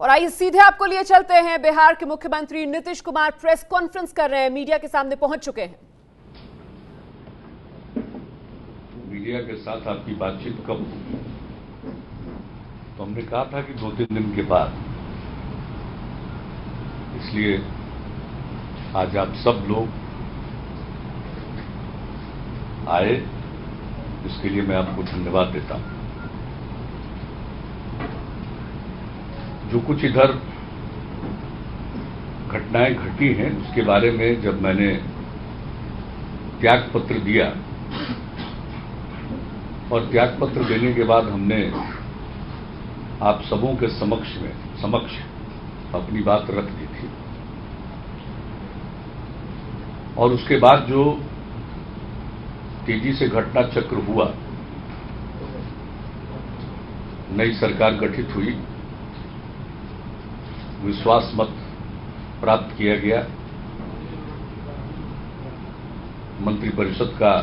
और आइए सीधे आपको लिए चलते हैं। बिहार के मुख्यमंत्री नीतीश कुमार प्रेस कॉन्फ्रेंस कर रहे हैं, मीडिया के सामने पहुंच चुके हैं। मीडिया के साथ आपकी बातचीत कब होगी? तो हमने कहा था कि 2-3 दिन के बाद, इसलिए आज आप सब लोग आए, इसके लिए मैं आपको धन्यवाद देता हूं। जो कुछ इधर घटनाएं घटी हैं उसके बारे में जब मैंने त्याग पत्र दिया और त्याग पत्र देने के बाद हमने आप सबों के समक्ष अपनी बात रख दी थी, और उसके बाद जो तेजी से घटना चक्र हुआ, नई सरकार गठित हुई, विश्वास मत प्राप्त किया गया, मंत्रिपरिषद का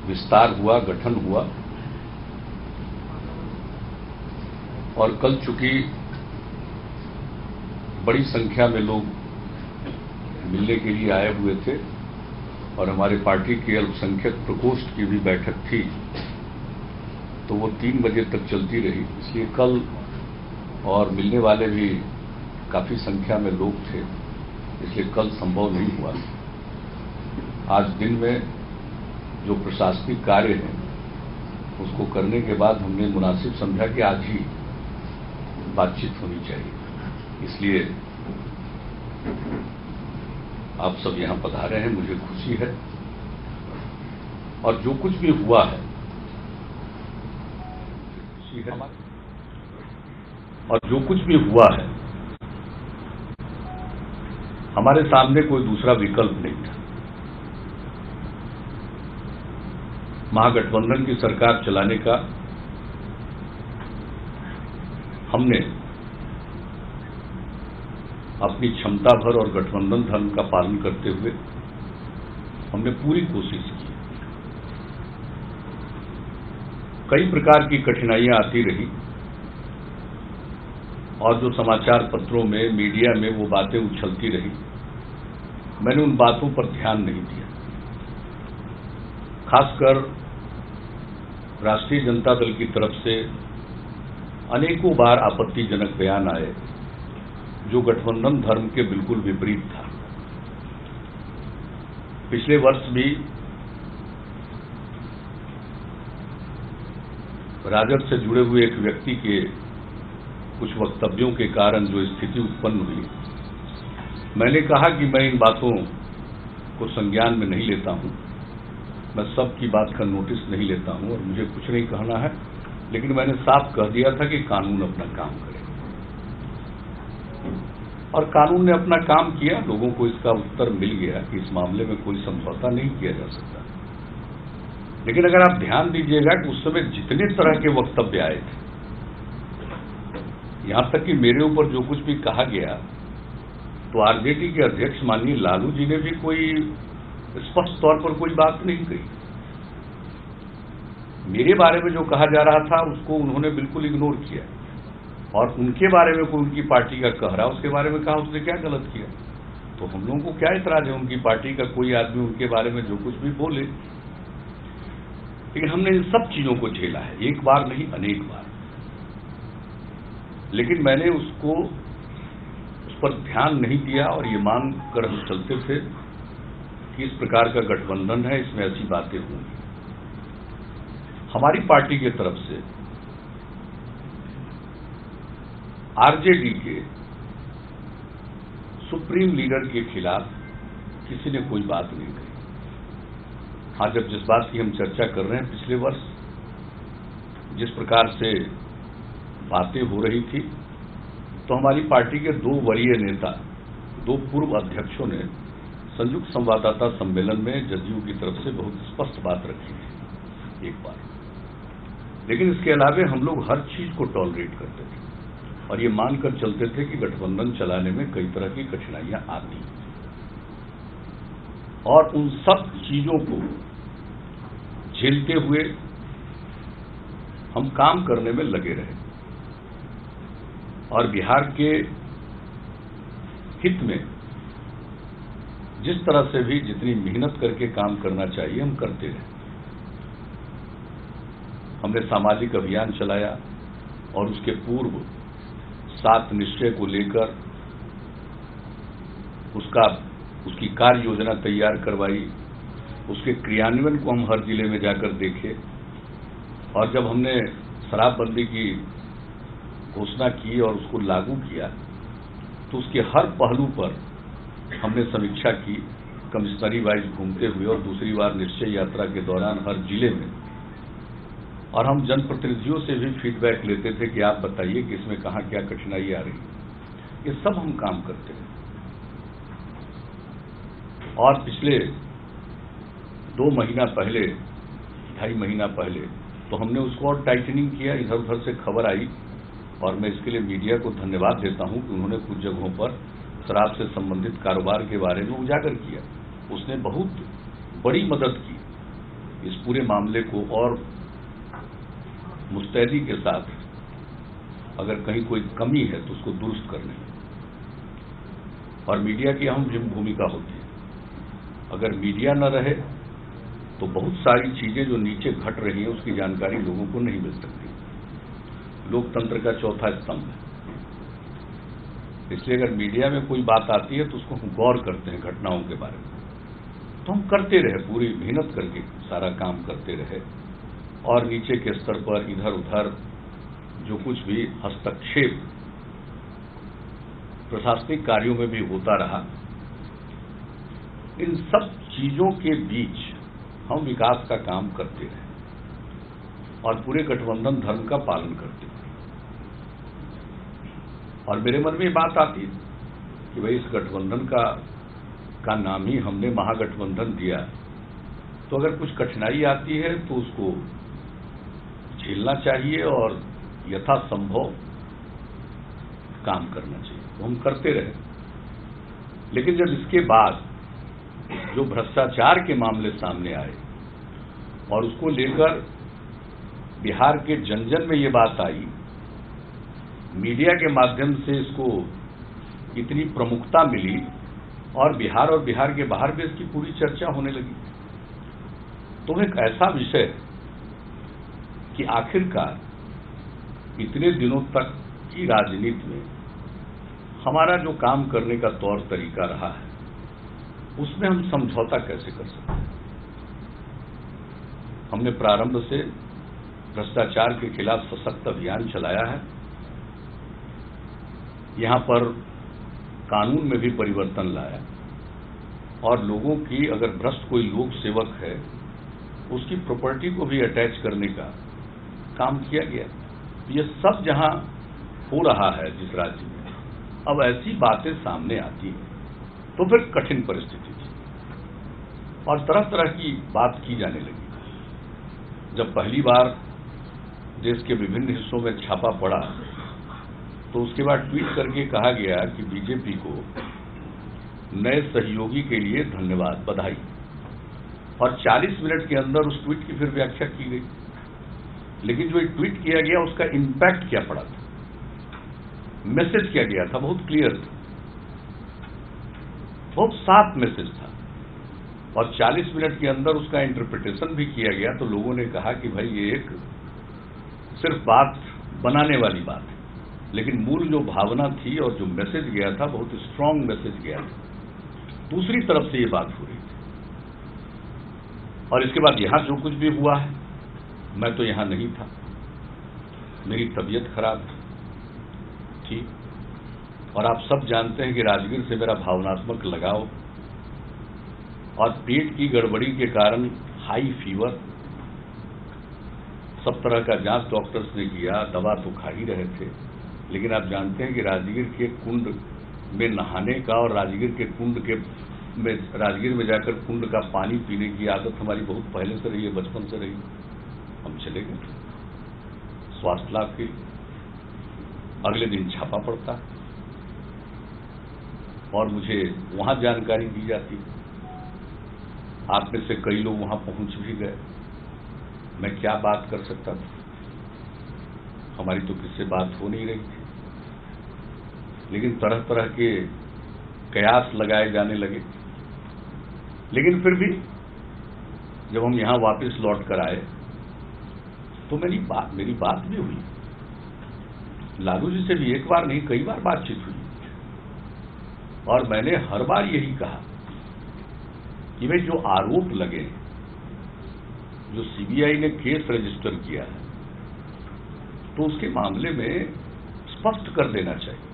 विस्तार हुआ, गठन हुआ, और कल चूंकि बड़ी संख्या में लोग मिलने के लिए आए हुए थे और हमारे पार्टी के अल्पसंख्यक प्रकोष्ठ की भी बैठक थी, तो वो 3 बजे तक चलती रही। इसलिए कल और मिलने वाले भी काफी संख्या में लोग थे, इसलिए कल संभव नहीं हुआ। आज दिन में जो प्रशासनिक कार्य है उसको करने के बाद हमने मुनासिब समझा कि आज ही बातचीत होनी चाहिए। इसलिए आप सब यहां पधारे हैं, मुझे खुशी है। और जो कुछ भी हुआ है, खुशी है, और जो कुछ भी हुआ है, हमारे सामने कोई दूसरा विकल्प नहीं था। महागठबंधन की सरकार चलाने का हमने अपनी क्षमता भर और गठबंधन धर्म का पालन करते हुए हमने पूरी कोशिश की। कई प्रकार की कठिनाइयां आती रही और जो समाचार पत्रों में, मीडिया में वो बातें उछलती रही, मैंने उन बातों पर ध्यान नहीं दिया। खासकर राष्ट्रीय जनता दल की तरफ से अनेकों बार आपत्तिजनक बयान आए जो गठबंधन धर्म के बिल्कुल विपरीत था। पिछले वर्ष भी राजद से जुड़े हुए एक व्यक्ति के कुछ वक्तव्यों के कारण जो स्थिति उत्पन्न हुई, मैंने कहा कि मैं इन बातों को संज्ञान में नहीं लेता हूं, मैं सबकी बात का नोटिस नहीं लेता हूं और मुझे कुछ नहीं कहना है, लेकिन मैंने साफ कह दिया था कि कानून अपना काम करे। और कानून ने अपना काम किया, लोगों को इसका उत्तर मिल गया कि इस मामले में कोई समझौता नहीं किया जा सकता। लेकिन अगर आप ध्यान दीजिएगा कि उस समय जितने तरह के वक्तव्य आए थे, यहां तक कि मेरे ऊपर जो कुछ भी कहा गया, तो आरजेडी के अध्यक्ष माननीय लालू जी ने भी कोई स्पष्ट तौर पर कोई बात नहीं कही। मेरे बारे में जो कहा जा रहा था उसको उन्होंने बिल्कुल इग्नोर किया, और उनके बारे में कोई उनकी पार्टी का कह रहा, उसके बारे में कहा उसने क्या गलत किया। तो हम लोगों को क्या इतराज है उनकी पार्टी का कोई आदमी उनके बारे में जो कुछ भी बोले। लेकिन हमने इन सब चीजों को झेला है, एक बार नहीं अनेक बार। लेकिन मैंने उस पर ध्यान नहीं दिया और ये मान कर हम चलते थे कि इस प्रकार का गठबंधन है, इसमें ऐसी बातें होंगी। हमारी पार्टी की तरफ से आरजेडी के सुप्रीम लीडर के खिलाफ किसी ने कोई बात नहीं कही। हाँ, जब जिस बात की हम चर्चा कर रहे हैं, पिछले वर्ष जिस प्रकार से बातें हो रही थी, तो हमारी पार्टी के 2 वरीय नेता, 2 पूर्व अध्यक्षों ने संयुक्त संवाददाता सम्मेलन में जदयू की तरफ से बहुत स्पष्ट बात रखी थी एक बार। लेकिन इसके अलावे हम लोग हर चीज को टॉलरेट करते थे और ये मानकर चलते थे कि गठबंधन चलाने में कई तरह की कठिनाइयां आती हैं, और उन सब चीजों को झेलते हुए हम काम करने में लगे रहे। और बिहार के हित में जिस तरह से भी जितनी मेहनत करके काम करना चाहिए हम करते रहे। हमने सामाजिक अभियान चलाया और उसके पूर्व 7 निश्चय को लेकर उसकी कार्य योजना तैयार करवाई। उसके क्रियान्वयन को हम हर जिले में जाकर देखे और जब हमने शराबबंदी की घोषणा की और उसको लागू किया तो उसके हर पहलू पर हमने समीक्षा की, कमिश्नरी वाइज घूमते हुए और दूसरी बार निश्चय यात्रा के दौरान हर जिले में। और हम जनप्रतिनिधियों से भी फीडबैक लेते थे कि आप बताइए कि इसमें कहाँ क्या कठिनाई आ रही। ये सब हम काम करते हैं। और पिछले 2 महीना पहले, 2.5 महीना पहले तो हमने उसको और टाइटनिंग किया। इधर उधर से खबर आई और मैं इसके लिए मीडिया को धन्यवाद देता हूं कि उन्होंने कुछ जगहों पर शराब से संबंधित कारोबार के बारे में उजागर किया। उसने बहुत बड़ी मदद की इस पूरे मामले को और मुस्तैदी के साथ अगर कहीं कोई कमी है तो उसको दुरुस्त करने में। और मीडिया की अहम भूमिका होती है। अगर मीडिया न रहे तो बहुत सारी चीजें जो नीचे घट रही हैं उसकी जानकारी लोगों को नहीं मिल सकती। लोकतंत्र का चौथा स्तंभ है। इसलिए अगर मीडिया में कोई बात आती है तो उसको हम गौर करते हैं घटनाओं के बारे में। तो हम करते रहे, पूरी मेहनत करके सारा काम करते रहे और नीचे के स्तर पर इधर उधर जो कुछ भी हस्तक्षेप प्रशासनिक कार्यों में भी होता रहा, इन सब चीजों के बीच हम विकास का काम करते रहे और पूरे गठबंधन धर्म का पालन करते रहे। और मेरे मन में बात आती कि भाई इस गठबंधन का नाम ही हमने महागठबंधन दिया, तो अगर कुछ कठिनाई आती है तो उसको झेलना चाहिए और यथासंभव काम करना चाहिए। तो हम करते रहे। लेकिन जब इसके बाद जो भ्रष्टाचार के मामले सामने आए और उसको लेकर बिहार के जन जन में ये बात आई, मीडिया के माध्यम से इसको इतनी प्रमुखता मिली और बिहार के बाहर भी इसकी पूरी चर्चा होने लगी, तो एक ऐसा विषय कि आखिरकार इतने दिनों तक की राजनीति में हमारा जो काम करने का तौर तरीका रहा है उसमें हम समझौता कैसे कर सकते हैं। हमने प्रारंभ से भ्रष्टाचार के खिलाफ सशक्त अभियान चलाया है। यहां पर कानून में भी परिवर्तन लाया और लोगों की, अगर भ्रष्ट कोई लोक सेवक है उसकी प्रॉपर्टी को भी अटैच करने का काम किया गया। ये सब जहां हो रहा है जिस राज्य में, अब ऐसी बातें सामने आती हैं तो फिर कठिन परिस्थिति थी और तरह तरह की बात की जाने लगी। जब पहली बार देश के विभिन्न हिस्सों में छापा पड़ा तो उसके बाद ट्वीट करके कहा गया कि बीजेपी को नए सहयोगी के लिए धन्यवाद, बधाई। और 40 मिनट के अंदर उस ट्वीट की फिर व्याख्या की गई। लेकिन जो ट्वीट किया गया उसका इंपैक्ट क्या पड़ा था, मैसेज क्या गया था, बहुत क्लियर था, बहुत साफ मैसेज था। और 40 मिनट के अंदर उसका इंटरप्रिटेशन भी किया गया तो लोगों ने कहा कि भाई ये एक सिर्फ बात बनाने वाली बात है, लेकिन मूल जो भावना थी और जो मैसेज गया था बहुत स्ट्रांग मैसेज गया था। दूसरी तरफ से ये बात हो रही थी। और इसके बाद यहां जो कुछ भी हुआ है, मैं तो यहां नहीं था, मेरी तबीयत खराब थी और आप सब जानते हैं कि राजगीर से मेरा भावनात्मक लगाव और पेट की गड़बड़ी के कारण हाई फीवर, सब तरह का जांच डॉक्टर्स ने किया, दवा तो खा ही रहे थे। लेकिन आप जानते हैं कि राजगीर के कुंड में नहाने का और राजगीर में जाकर कुंड का पानी पीने की आदत हमारी बहुत पहले से रही है, बचपन से रही। हम चले गए स्वास्थ्य लाभ के, अगले दिन छापा पड़ता और मुझे वहां जानकारी दी जाती। आप में से कई लोग वहां पहुंच भी गए। मैं क्या बात कर सकता था, हमारी तो किससे बात हो नहीं रही थी। लेकिन तरह तरह के कयास लगाए जाने लगे। लेकिन फिर भी जब हम यहां वापस लौट कर आए तो मेरी बात भी हुई, लालू जी से भी एक बार नहीं कई बार बातचीत हुई, और मैंने हर बार यही कहा कि भाई जो आरोप लगे, जो सीबीआई ने केस रजिस्टर किया है, तो उसके मामले में स्पष्ट कर देना चाहिए,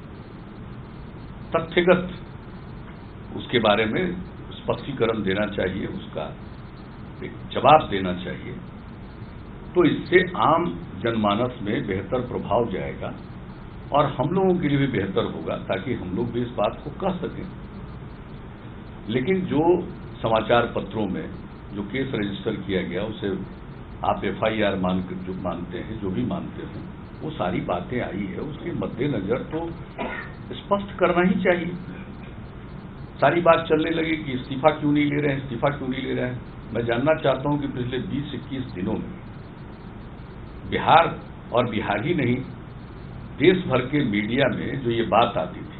तथ्यगत उसके बारे में स्पष्टीकरण देना चाहिए, उसका एक जवाब देना चाहिए। तो इससे आम जनमानस में बेहतर प्रभाव जाएगा और हम लोगों के लिए भी बेहतर होगा, ताकि हम लोग भी इस बात को कह सकें। लेकिन जो समाचार पत्रों में जो केस रजिस्टर किया गया, उसे आप एफआईआर जो मानते हैं, जो भी मानते हैं, वो सारी बातें आई है, उसके मद्देनजर तो स्पष्ट करना ही चाहिए। सारी बात चलने लगी कि इस्तीफा क्यों नहीं ले रहे हैं, इस्तीफा क्यों नहीं ले रहे हैं। मैं जानना चाहता हूं कि पिछले 20-21 दिनों में बिहार, और बिहार ही नहीं, देश भर के मीडिया में जो ये बात आती थी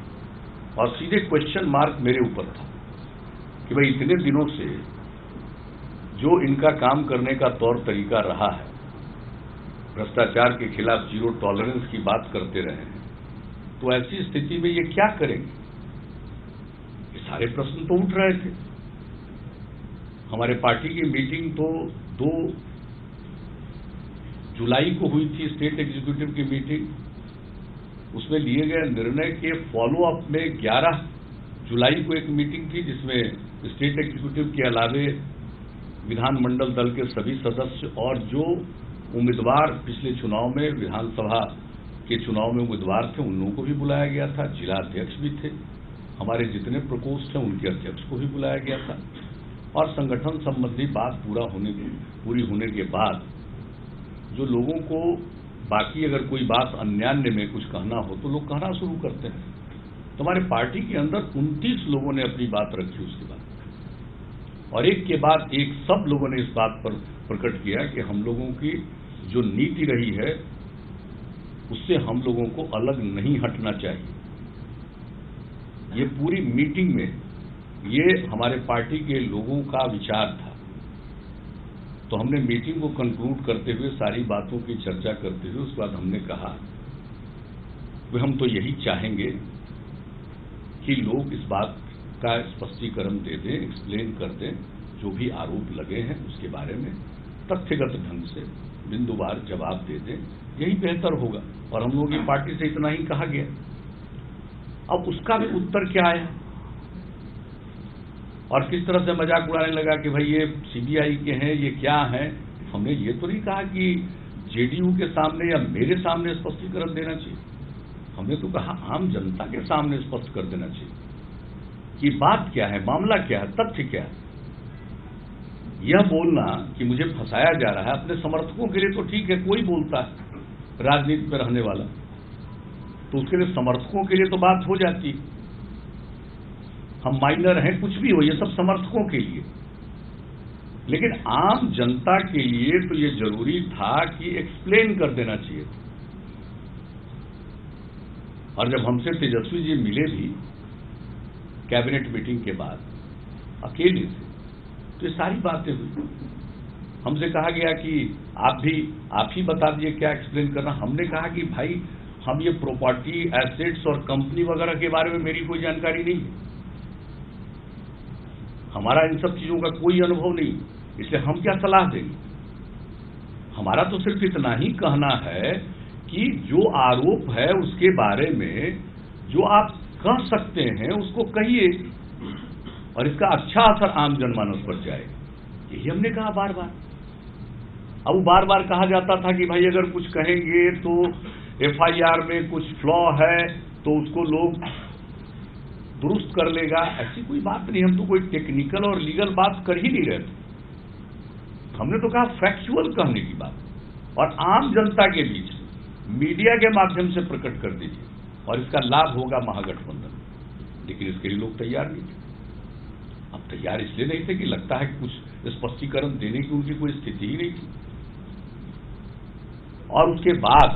और सीधे क्वेश्चन मार्क मेरे ऊपर था कि भाई इतने दिनों से जो इनका काम करने का तौर तरीका रहा है, भ्रष्टाचार के खिलाफ जीरो टॉलरेंस की बात करते रहे हैं, तो ऐसी स्थिति में ये क्या करेंगे? ये सारे प्रश्न तो उठ रहे थे। हमारे पार्टी की मीटिंग तो 2 जुलाई को हुई थी, स्टेट एग्जीक्यूटिव की मीटिंग। उसमें लिए गए निर्णय के फॉलो अप में 11 जुलाई को एक मीटिंग थी, जिसमें स्टेट एग्जीक्यूटिव के अलावे विधानमंडल दल के सभी सदस्य और जो उम्मीदवार पिछले चुनाव में, विधानसभा के चुनाव में उम्मीदवार थे, उन लोगों को भी बुलाया गया था। जिला अध्यक्ष भी थे, हमारे जितने प्रकोष्ठ हैं उनके अध्यक्ष को भी बुलाया गया था। और संगठन संबंधी बात पूरी होने के बाद जो लोगों को बाकी अगर कोई बात अन्यान्य में कुछ कहना हो तो लोग कहना शुरू करते हैं। तो हमारे पार्टी के अंदर 29 लोगों ने अपनी बात रखी उसके बाद, और एक के बाद एक सब लोगों ने इस बात पर प्रकट किया कि हम लोगों की जो नीति रही है उससे हम लोगों को अलग नहीं हटना चाहिए। ये पूरी मीटिंग में ये हमारे पार्टी के लोगों का विचार था। तो हमने मीटिंग को कंक्लूड करते हुए, सारी बातों की चर्चा करते हुए, उसके बाद हमने कहा कि हम तो यही चाहेंगे कि लोग इस बात का स्पष्टीकरण दे दें, एक्सप्लेन कर दें, जो भी आरोप लगे हैं उसके बारे में तथ्यगत ढंग से बिंदुवार जवाब दे दें, यही बेहतर होगा। और हम लोगों की पार्टी से इतना ही कहा गया। अब उसका भी उत्तर क्या आया और किस तरह से मजाक उड़ाने लगा कि भाई ये सीबीआई के हैं, ये क्या हैं। हमने ये तो नहीं कहा कि जेडीयू के सामने या मेरे सामने स्पष्टीकरण देना चाहिए। हमने तो कहा आम जनता के सामने स्पष्ट कर देना चाहिए कि बात क्या है, मामला क्या है, तथ्य क्या है। यह बोलना कि मुझे फंसाया जा रहा है अपने समर्थकों के लिए तो ठीक है, कोई बोलता है राजनीति में रहने वाला, तो उसके लिए समर्थकों के लिए तो बात हो जाती है। हम माइनर हैं, कुछ भी हो, ये सब समर्थकों के लिए। लेकिन आम जनता के लिए तो ये जरूरी था कि एक्सप्लेन कर देना चाहिए। और जब हमसे तेजस्वी जी मिले भी कैबिनेट मीटिंग के बाद अकेले से, तो ये सारी बातें हुई। हमसे कहा गया कि आप ही बता दिए क्या एक्सप्लेन करना। हमने कहा कि भाई हम ये प्रॉपर्टी, एसेट्स और कंपनी वगैरह के बारे में मेरी कोई जानकारी नहीं है, हमारा इन सब चीजों का कोई अनुभव नहीं, इसलिए हम क्या सलाह देंगे। हमारा तो सिर्फ इतना ही कहना है कि जो आरोप है उसके बारे में जो आप कह सकते हैं उसको कहिए और इसका अच्छा असर आम जनमानस पर जाएगा। यही हमने कहा बार बार। अब बार बार कहा जाता था कि भाई अगर कुछ कहेंगे तो एफआईआर में कुछ फ्लॉ है तो उसको लोग दुरुस्त कर लेगा। ऐसी कोई बात नहीं, हम तो कोई टेक्निकल और लीगल बात कर ही नहीं रहे थे। हमने तो कहा फैक्चुअल कहने की बात और आम जनता के बीच मीडिया के माध्यम से प्रकट कर दीजिए और इसका लाभ होगा महागठबंधन। लेकिन इसके लिए लोग तैयार नहीं थे। अब तैयार इसलिए नहीं थे कि लगता है कि कुछ स्पष्टीकरण देने की उनकी कोई स्थिति ही नहीं थी। और उसके बाद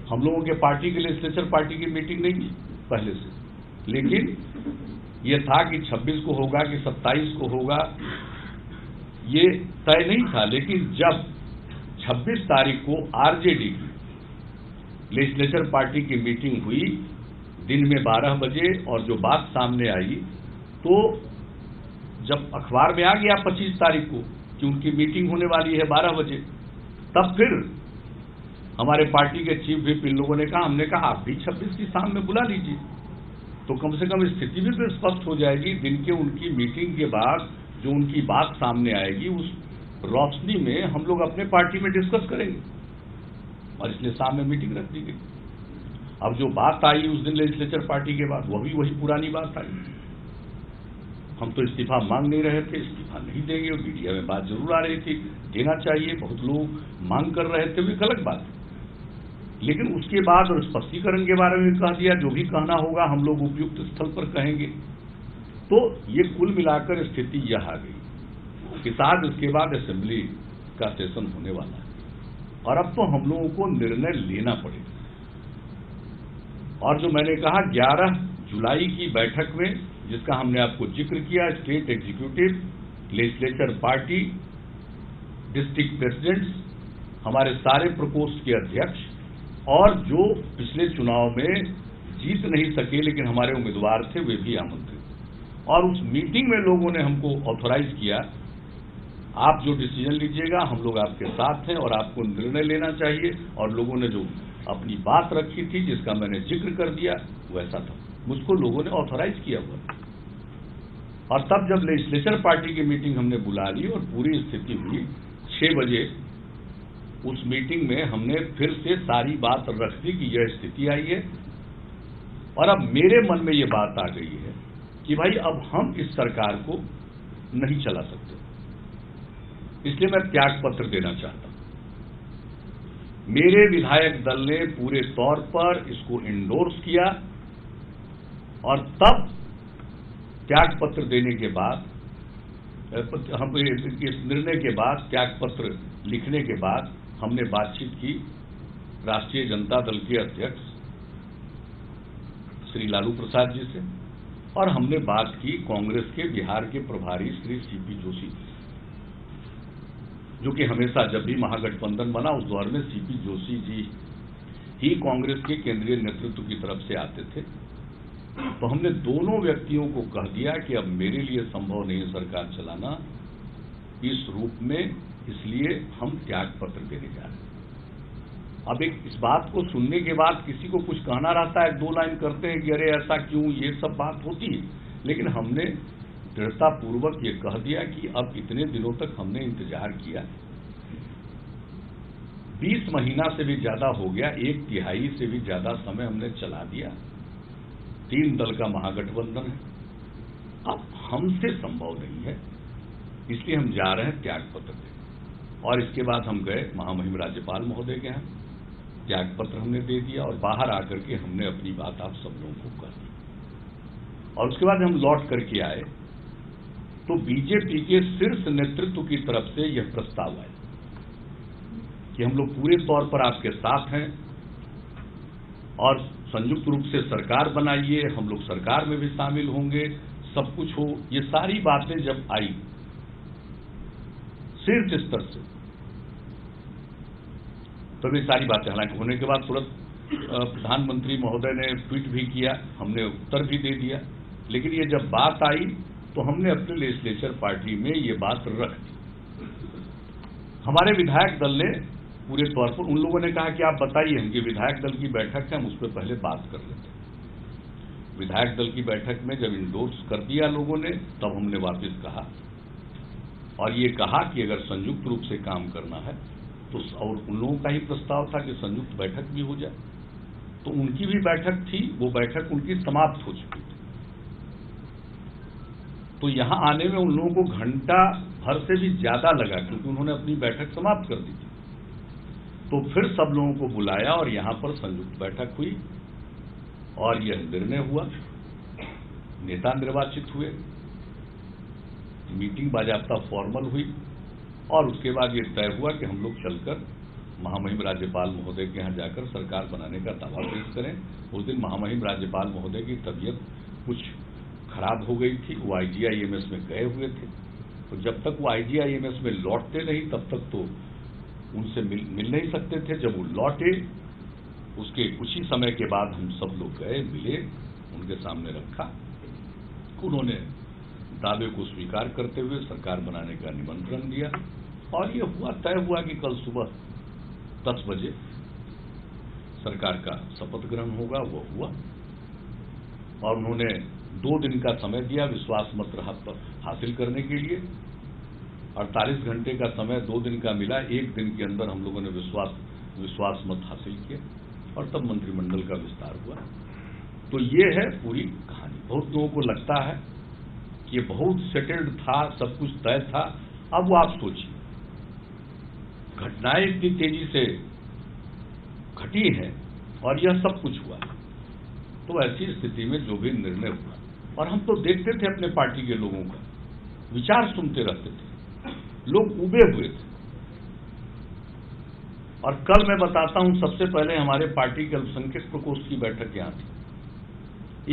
हम लोगों के पार्टी के लेजिस्लेचर पार्टी की मीटिंग नहीं थी पहले से, लेकिन ये था कि 26 को होगा कि 27 को होगा, ये तय नहीं था। लेकिन जब 26 तारीख को आरजेडी की लेजिस्लेचर पार्टी की मीटिंग हुई दिन में 12 बजे, और जो बात सामने आई तो जब अखबार में आ गया 25 तारीख को कि उनकी मीटिंग होने वाली है 12 बजे, तब फिर हमारे पार्टी के चीफ व्हिप इन लोगों ने कहा, हमने कहा आप भी 26 की शाम में बुला लीजिए, तो कम से कम स्थिति भी फिर स्पष्ट हो जाएगी। दिन के उनकी मीटिंग के बाद जो उनकी बात सामने आएगी उस रोशनी में हम लोग अपने पार्टी में डिस्कस करेंगे, और इसलिए शाम में मीटिंग रख दी गई। अब जो बात आई उस दिन लेजिस्लेचर पार्टी के बाद, वो भी वही पुरानी बात आई। हम तो इस्तीफा मांग नहीं रहे थे, इस्तीफा नहीं देंगे, और मीडिया में बात जरूर आ रही थी देना चाहिए, बहुत लोग मांग कर रहे थे, वो गलत बात है। लेकिन उसके बाद और स्पष्टीकरण के बारे में कह दिया, जो भी कहना होगा हम लोग उपयुक्त स्थल पर कहेंगे। तो ये कुल मिलाकर स्थिति यह आ गई कि साथ इसके बाद असेंबली का सेशन होने वाला है, और अब तो हम लोगों को निर्णय लेना पड़ेगा। और जो मैंने कहा 11 जुलाई की बैठक में, जिसका हमने आपको जिक्र किया, state executive, legislature party, district presidents, हमारे सारे प्रकोष्ठ के अध्यक्ष, और जो पिछले चुनाव में जीत नहीं सके लेकिन हमारे उम्मीदवार थे, वे भी आमंत्रित। और उस मीटिंग में लोगों ने हमको ऑथोराइज किया, आप जो डिसीजन लीजिएगा हम लोग आपके साथ हैं और आपको निर्णय लेना चाहिए। और लोगों ने जो अपनी बात रखी थी, जिसका मैंने जिक्र कर दिया, वैसा था, मुझको लोगों ने ऑथोराइज किया हुआ। और तब जब लेजिस्लेचर पार्टी की मीटिंग हमने बुला ली और पूरी स्थिति हुई 6 बजे, उस मीटिंग में हमने फिर से सारी बात रख दी कि यह स्थिति आई है। और अब मेरे मन में यह बात आ गई है कि भाई अब हम इस सरकार को नहीं चला सकते, इसलिए मैं त्याग पत्र देना चाहता हूं। मेरे विधायक दल ने पूरे तौर पर इसको इंडोर्स किया, और तब त्याग पत्र देने के बाद, हम इस निर्णय के बाद, त्याग पत्र लिखने के बाद हमने बातचीत की राष्ट्रीय जनता दल के अध्यक्ष श्री लालू प्रसाद जी से, और हमने बात की कांग्रेस के बिहार के प्रभारी श्री सीपी जोशी जी, जो कि हमेशा जब भी महागठबंधन बना उस दौर में सीपी जोशी जी ही कांग्रेस के केंद्रीय नेतृत्व की तरफ से आते थे। तो हमने दोनों व्यक्तियों को कह दिया कि अब मेरे लिए संभव नहीं है सरकार चलाना इस रूप में, इसलिए हम त्याग पत्र देने जा रहे हैं। अब इस बात को सुनने के बाद किसी को कुछ कहना रहता है, 2 लाइन करते हैं कि अरे ऐसा क्यों, ये सब बात होती है। लेकिन हमने दृढ़तापूर्वक ये कह दिया कि अब इतने दिनों तक हमने इंतजार किया, 20 महीना से भी ज्यादा हो गया, 1/3 से भी ज्यादा समय हमने चला दिया, 3 दल का महागठबंधन है, अब हमसे संभव नहीं है, इसलिए हम जा रहे हैं त्याग पत्र देने। और इसके बाद हम गए महामहिम राज्यपाल महोदय के यहाँ, त्याग पत्र हमने दे दिया, और बाहर आकर के हमने अपनी बात आप सब लोगों को कह दी। और उसके बाद हम लौट करके आए तो बीजेपी के शीर्ष नेतृत्व की तरफ से यह प्रस्ताव आया कि हम लोग पूरे तौर पर आपके साथ हैं और संयुक्त रूप से सरकार बनाइए, हम लोग सरकार में भी शामिल होंगे, सब कुछ हो। ये सारी बातें जब आई शीर्ष स्तर से, तो ये सारी बातें हालांकि होने के बाद तुरंत प्रधानमंत्री महोदय ने ट्वीट भी किया, हमने उत्तर भी दे दिया, लेकिन ये जब बात आई तो हमने अपने लेजिस्लेचर पार्टी में ये बात रख दी। हमारे विधायक दल ने पूरे तौर पर, उन लोगों ने कहा कि आप बताइए, हमकी विधायक दल की बैठक है, हम उस पर पहले बात कर लेते हैं। विधायक दल की बैठक में जब इंडोर्स कर दिया लोगों ने, तब हमने वापस कहा और ये कहा कि अगर संयुक्त रूप से काम करना है तो, और उन लोगों का ही प्रस्ताव था कि संयुक्त बैठक भी हो जाए, तो उनकी भी बैठक थी, वो बैठक उनकी समाप्त हो चुकी थी। तो यहां आने में उन लोगों को घंटा भर से भी ज्यादा लगा, क्योंकि उन्होंने अपनी बैठक समाप्त कर दी थी। तो फिर सब लोगों को बुलाया और यहां पर संयुक्त बैठक हुई और यह निर्णय हुआ, नेता निर्वाचित हुए, मीटिंग बाजाबता फॉर्मल हुई, और उसके बाद ये तय हुआ कि हम लोग चलकर महामहिम राज्यपाल महोदय के यहाँ जाकर सरकार बनाने का दावा पेश करें। उस दिन महामहिम राज्यपाल महोदय की तबीयत कुछ खराब हो गई थी, वो IGIMS में गए हुए थे, तो जब तक वो IGIMS में लौटते नहीं तब तक तो उनसे मिल नहीं सकते थे। जब वो लौटे उसके कुछ ही समय के बाद हम सब लोग गए, मिले, उनके सामने रखा। उन्होंने दावे को स्वीकार करते हुए सरकार बनाने का निमंत्रण दिया और ये तय हुआ कि कल सुबह 10 बजे सरकार का शपथ ग्रहण होगा। वो हुआ और उन्होंने 2 दिन का समय दिया विश्वास मत हासिल करने के लिए। 48 घंटे का समय 2 दिन का मिला, 1 दिन के अंदर हम लोगों ने विश्वास मत हासिल किया और तब मंत्रिमंडल का विस्तार हुआ। तो ये है पूरी कहानी। बहुत लोगों को लगता है कि ये बहुत सेटल्ड था, सब कुछ तय था। अब वो आप सोचिए, घटनाएं इतनी तेजी से घटी हैं और यह सब कुछ हुआ, तो ऐसी स्थिति में जो भी निर्णय हुआ, और हम तो देखते थे अपने पार्टी के लोगों का विचार सुनते रहते थे, लोग उबे हुए थे। और कल मैं बताता हूं, सबसे पहले हमारे पार्टी के अल्पसंख्यक प्रकोष्ठ की बैठक यहां थी।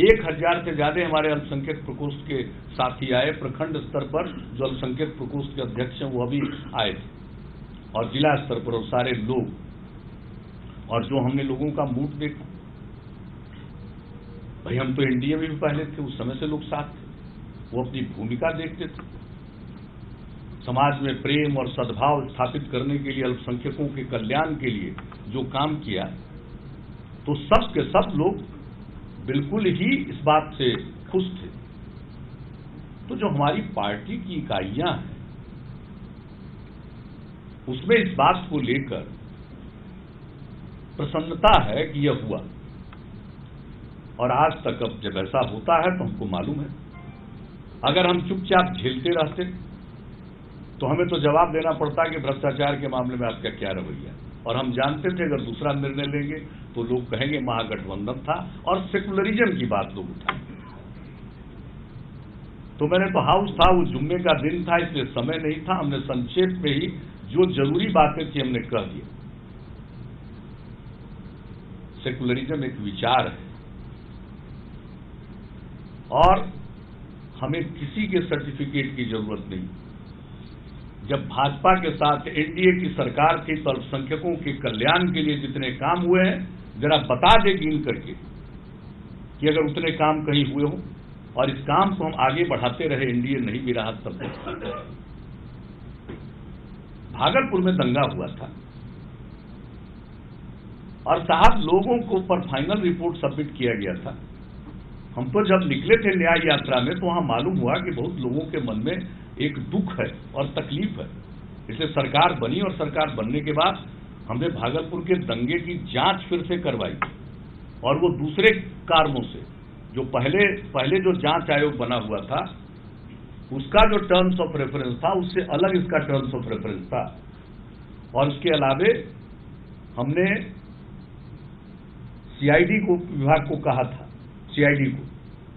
1000 से ज्यादा हमारे अल्पसंख्यक प्रकोष्ठ के साथी आए। प्रखंड स्तर पर जो अल्पसंख्यक प्रकोष्ठ के अध्यक्ष हैं वो अभी आए थे, और जिला स्तर पर सारे लोग। और जो हमने लोगों का मूड देखा, भाई हम तो एनडीए में भी पहले थे, उस समय से लोग साथ थे, वो अपनी भूमिका देखते थे। समाज में प्रेम और सद्भाव स्थापित करने के लिए, अल्पसंख्यकों के कल्याण के लिए जो काम किया, तो सब के सब लोग बिल्कुल ही इस बात से खुश थे। तो जो हमारी पार्टी की इकाइयां हैं उसमें इस बात को लेकर प्रसन्नता है कि यह हुआ, और आज तक अब जब ऐसा होता है तो हमको मालूम है, अगर हम चुपचाप झेलते रहते तो हमें तो जवाब देना पड़ता कि भ्रष्टाचार के मामले में आपका क्या रवैया। और हम जानते थे अगर दूसरा निर्णय लेंगे तो लोग कहेंगे महागठबंधन था, और सेकुलरिज्म की बात लोग उठाएंगे। तो मैंने तो हाउस था, वो जुम्मे का दिन था, इसलिए समय नहीं था, हमने संक्षेप में ही जो जरूरी बातें थी हमने कह दिया। सेकुलरिज्म एक विचार है और हमें किसी के सर्टिफिकेट की जरूरत नहीं। जब भाजपा के साथ एनडीए की सरकार थी तो अल्पसंख्यकों के कल्याण के लिए जितने काम हुए हैं, जरा बता दे गिन करके कि अगर उतने काम कहीं हुए हो, और इस काम को हम आगे बढ़ाते रहे, एनडीए नहीं भी रहा तब तक। भागलपुर में दंगा हुआ था और साहब लोगों को ऊपर फाइनल रिपोर्ट सबमिट किया गया था। हम तो जब निकले थे न्याय यात्रा में तो वहां मालूम हुआ कि बहुत लोगों के मन में एक दुख है और तकलीफ है। इसलिए सरकार बनी और सरकार बनने के बाद हमने भागलपुर के दंगे की जांच फिर से करवाई, और वो दूसरे कारणों से, जो पहले जो जांच आयोग बना हुआ था उसका जो टर्म्स ऑफ रेफरेंस था उससे अलग इसका टर्म्स ऑफ रेफरेंस था। और उसके अलावे हमने सीआईडी को, विभाग को कहा था, सीआईडी को,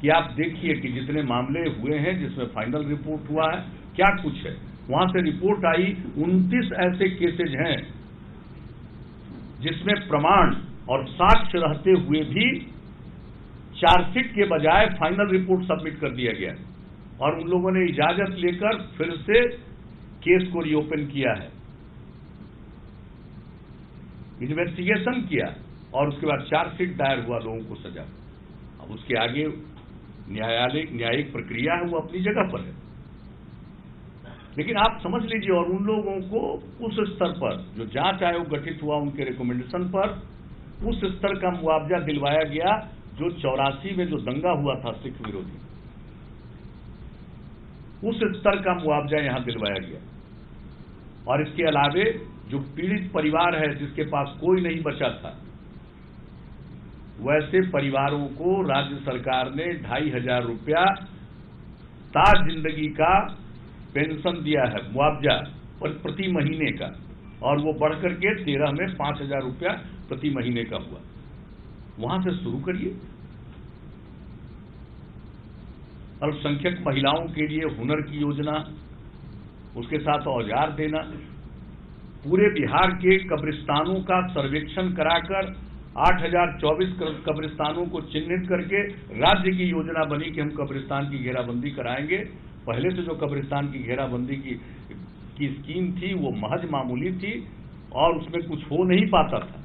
कि आप देखिए कि जितने मामले हुए हैं जिसमें फाइनल रिपोर्ट हुआ है क्या कुछ है। वहां से रिपोर्ट आई 29 ऐसे केसेज हैं जिसमें प्रमाण और साक्ष्य रहते हुए भी चार्जशीट के बजाय फाइनल रिपोर्ट सबमिट कर दिया गया, और उन लोगों ने इजाजत लेकर फिर से केस को रीओपन किया है, इन्वेस्टिगेशन किया, और उसके बाद चार्जशीट दायर हुआ, लोगों को सजा। अब उसके आगे न्यायिक प्रक्रिया है, वो अपनी जगह पर है। लेकिन आप समझ लीजिए, और उन लोगों को उस स्तर पर जो जांच आयोग गठित हुआ उनके रिकमेंडेशन पर उस स्तर का मुआवजा दिलवाया गया जो 84 में जो दंगा हुआ था सिख विरोधी, उस स्तर का मुआवजा यहां दिलवाया गया। और इसके अलावे जो पीड़ित परिवार है जिसके पास कोई नहीं बचा था, वैसे परिवारों को राज्य सरकार ने 2500 रुपया ताज जिंदगी का पेंशन दिया है, मुआवजा प्रति महीने का, और वो बढ़कर के 13 में 5000 रुपया प्रति महीने का हुआ। वहां से शुरू करिए। अल्पसंख्यक महिलाओं के लिए हुनर की योजना, उसके साथ औजार देना, पूरे बिहार के कब्रिस्तानों का सर्वेक्षण कराकर 8024 कब्रिस्तानों को चिन्हित करके राज्य की योजना बनी कि हम कब्रिस्तान की घेराबंदी कराएंगे। पहले से जो कब्रिस्तान की घेराबंदी की स्कीम थी वो महज मामूली थी और उसमें कुछ हो नहीं पाता था।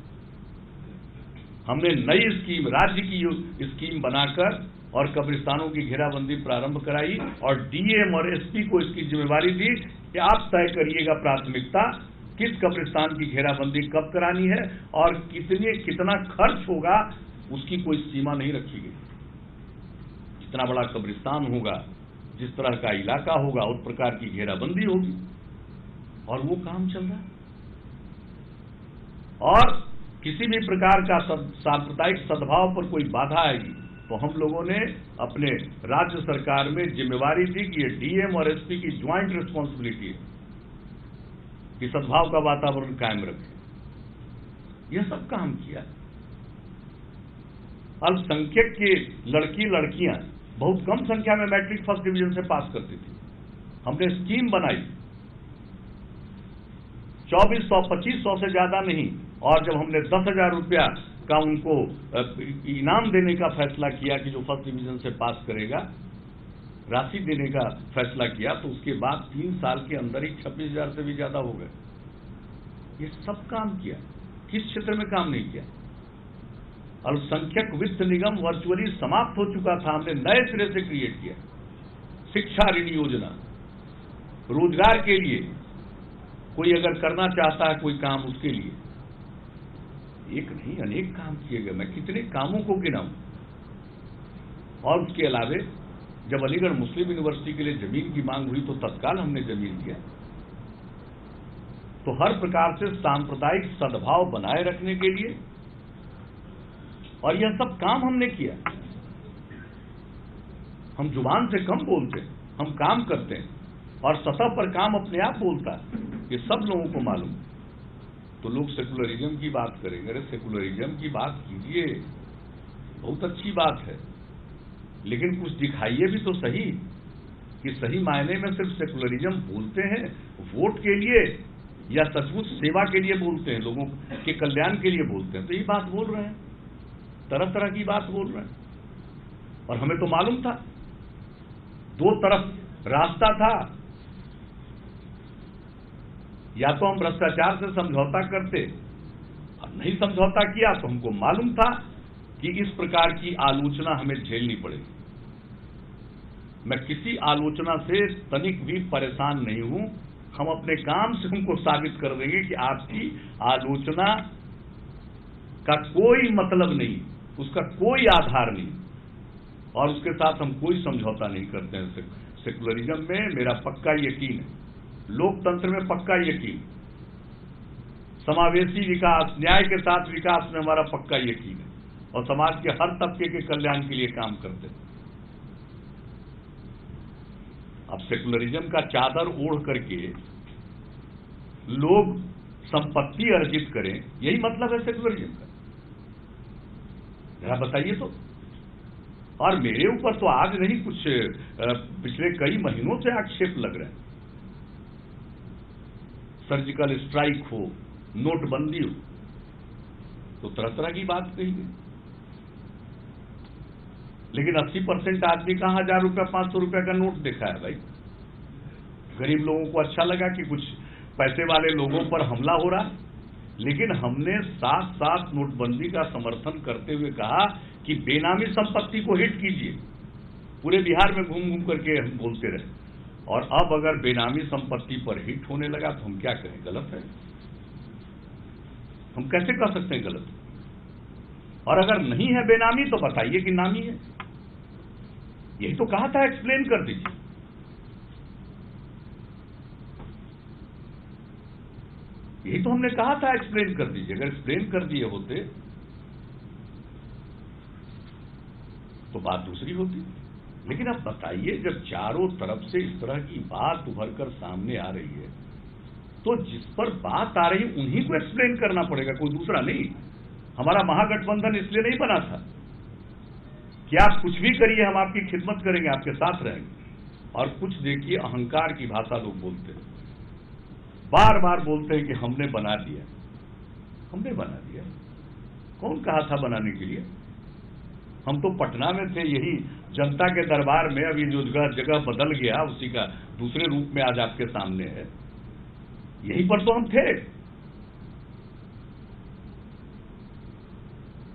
हमने नई स्कीम, राज्य की स्कीम बनाकर और कब्रिस्तानों की घेराबंदी प्रारंभ कराई और डीएम और एसपी को इसकी जिम्मेवारी दी कि आप तय करिएगा प्राथमिकता, किस कब्रिस्तान की घेराबंदी कब करानी है और कितना खर्च होगा, उसकी कोई सीमा नहीं रखी गई। जितना बड़ा कब्रिस्तान होगा, जिस तरह का इलाका होगा, उस प्रकार की घेराबंदी होगी और वो काम चल रहा है। और किसी भी प्रकार का सांप्रदायिक सद्भाव पर कोई बाधा आएगी तो हम लोगों ने अपने राज्य सरकार में जिम्मेवारी दी कि ये डीएम और एसपी की ज्वाइंट रिस्पॉन्सिबिलिटी है कि सद्भाव का वातावरण कायम रखें। यह सब काम किया। अल्पसंख्यक के लड़कियां बहुत कम संख्या में मैट्रिक फर्स्ट डिवीजन से पास करती थी। हमने स्कीम बनाई, 2400 2500 से ज्यादा नहीं, और जब हमने 10,000 रुपया का उनको इनाम देने का फैसला किया कि जो फर्स्ट डिवीजन से पास करेगा, राशि देने का फैसला किया, तो उसके बाद 3 साल के अंदर ही 26,000 से भी ज्यादा हो गए। ये सब काम किया। किस क्षेत्र में काम नहीं किया? अल्पसंख्यक वित्त निगम वर्चुअली समाप्त हो चुका था, हमने नए सिरे से क्रिएट किया। शिक्षा ऋण योजना, रोजगार के लिए कोई अगर करना चाहता है कोई काम, उसके लिए एक नहीं अनेक काम किए गए। मैं कितने कामों को गिनाऊं। और उसके अलावे जब अलीगढ़ मुस्लिम यूनिवर्सिटी के लिए जमीन की मांग हुई तो तत्काल हमने जमीन दिया। तो हर प्रकार से सांप्रदायिक सद्भाव बनाए रखने के लिए, और यह सब काम हमने किया। हम जुबान से कम बोलते हैं, हम काम करते हैं, और सतह पर काम अपने आप बोलता है, ये सब लोगों को मालूम। तो लोग सेकुलरिज्म की बात करेंगे। अरे सेकुलरिज्म की बात कीजिए, बहुत अच्छी बात है, लेकिन कुछ दिखाइए भी तो सही कि सही मायने में सिर्फ सेकुलरिज्म बोलते हैं वोट के लिए या सचमुच सेवा के लिए बोलते हैं, लोगों के कल्याण के लिए बोलते हैं। तो ये बात बोल रहे हैं, तरह तरह की बात बोल रहे हैं। और हमें तो मालूम था, दो तरफ रास्ता था। या तो हम भ्रष्टाचार से समझौता करते, अब नहीं समझौता किया तो हमको मालूम था कि इस प्रकार की आलोचना हमें झेलनी पड़ेगी। मैं किसी आलोचना से तनिक भी परेशान नहीं हूं। हम अपने काम से उनको साबित कर देंगे कि आपकी आलोचना का कोई मतलब नहीं, उसका कोई आधार नहीं, और उसके साथ हम कोई समझौता नहीं करते हैं। सेकुलरिज्म में मेरा पक्का यकीन है, लोकतंत्र में पक्का यकीन, समावेशी विकास, न्याय के साथ विकास में हमारा पक्का यकीन है, और समाज के हर तबके के कल्याण के लिए काम करते हैं। अब सेकुलरिज्म का चादर ओढ़ करके लोग संपत्ति अर्जित करें, यही मतलब है सेकुलरिज्म का। जरा बताइए तो। और मेरे ऊपर तो आज नहीं, कुछ पिछले कई महीनों से आक्षेप लग रहे हैं। सर्जिकल स्ट्राइक हो, नोटबंदी हो, तो तरह तरह की बात कही गई। लेकिन 80% आदमी कहां 1000 रुपया 500 रुपया का नोट देखा है भाई। गरीब लोगों को अच्छा लगा कि कुछ पैसे वाले लोगों पर हमला हो रहा, लेकिन हमने साथ साथ नोटबंदी का समर्थन करते हुए कहा कि बेनामी संपत्ति को हिट कीजिए। पूरे बिहार में घूम घूम करके हम बोलते रहे, और अब अगर बेनामी संपत्ति पर हिट होने लगा तो हम क्या करें? गलत है। हम कैसे कह सकते हैं गलत? और अगर नहीं है बेनामी तो बताइए कि नामी है। यही तो कहा था, एक्सप्लेन कर दीजिए। यही तो हमने कहा था, एक्सप्लेन कर दीजिए। अगर एक्सप्लेन कर दिए होते तो बात दूसरी होती। लेकिन अब बताइए, जब चारों तरफ से इस तरह की बात उभर कर सामने आ रही है, तो जिस पर बात आ रही है उन्हीं को एक्सप्लेन करना पड़ेगा, कोई दूसरा नहीं। हमारा महागठबंधन इसलिए नहीं बना था कि आप कुछ भी करिए, हम आपकी खिदमत करेंगे, आपके साथ रहेंगे। और कुछ देखिए, अहंकार की भाषा लोग बोलते हैं। बार बार बोलते हैं कि हमने बना दिया। हमने बना दिया? कौन कहा था बनाने के लिए? हम तो पटना में थे, यही जनता के दरबार में। अब ये जो जगह बदल गया उसी का दूसरे रूप में आज आपके सामने है, यहीं पर तो हम थे।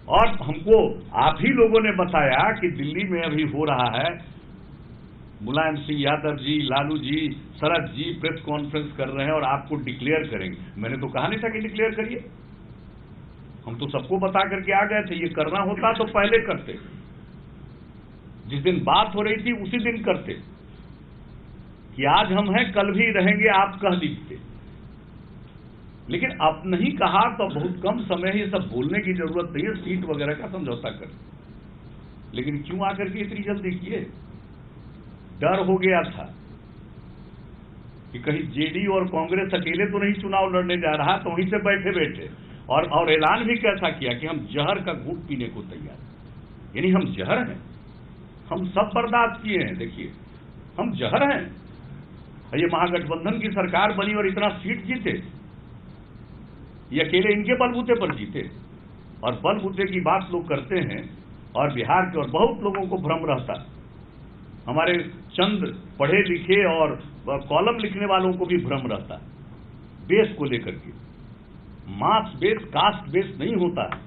और हमको आप ही लोगों ने बताया कि दिल्ली में अभी हो रहा है, मुलायम सिंह यादव जी, लालू जी, शरद जी प्रेस कॉन्फ्रेंस कर रहे हैं और आपको डिक्लेयर करेंगे। मैंने तो कहा नहीं था कि डिक्लेयर करिए। हम तो सबको बता करके आ गए थे, ये करना होता तो पहले करते। जिस दिन बात हो रही थी उसी दिन करते कि आज हम हैं कल भी रहेंगे, आप कह दीजिए। लेकिन अब नहीं कहा तो बहुत कम समय ये सब बोलने की जरूरत नहीं है, सीट वगैरह का समझौता कर। लेकिन क्यों आकर के इतनी जल्दी किए? डर हो गया था कि कहीं जेडी और कांग्रेस अकेले तो नहीं चुनाव लड़ने जा रहा, तो वहीं से बैठे बैठे और ऐलान भी कैसा किया कि हम जहर का घूंट पीने को तैयार। यानी हम जहर हैं, हम सब बर्दाश्त किए हैं। देखिए हम जहर हैं। ये महागठबंधन की सरकार बनी और इतना सीट जीते, ये अकेले इनके बलबूते पर जीते। और बलबूते की बात लोग करते हैं और बिहार के और बहुत लोगों को भ्रम रहता, हमारे चंद पढ़े लिखे और कॉलम लिखने वालों को भी भ्रम रहता बेस को लेकर के। मास बेस कास्ट बेस नहीं होता है,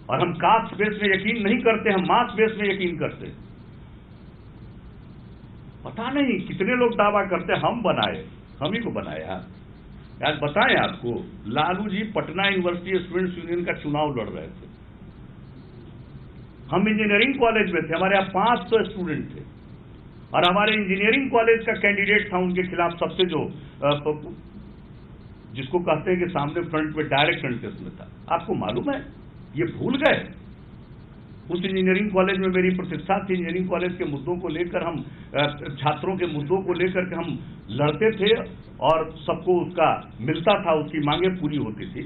और हम कास्ट बेस में यकीन नहीं करते, हम मास बेस में यकीन करते। पता नहीं कितने लोग दावा करते हम बनाए, हम ही को बनाया। यार बताएं आपको, Lalu ji Patna university students union का चुनाव लड़ रहे थे, हम इंजीनियरिंग कॉलेज में थे, हमारे यहाँ 500 स्टूडेंट थे, और हमारे इंजीनियरिंग कॉलेज का कैंडिडेट था उनके खिलाफ सबसे जो जिसको कहते हैं कि सामने फ्रंट में डायरेक्ट कंटेस्ट में था। आपको मालूम है? ये भूल गए। उस इंजीनियरिंग कॉलेज में मेरी प्रतिष्ठा थी। इंजीनियरिंग कॉलेज के मुद्दों को लेकर हम छात्रों के मुद्दों को लेकर के हम लड़ते थे और सबको उसका मिलता था, उसकी मांगे पूरी होती थी।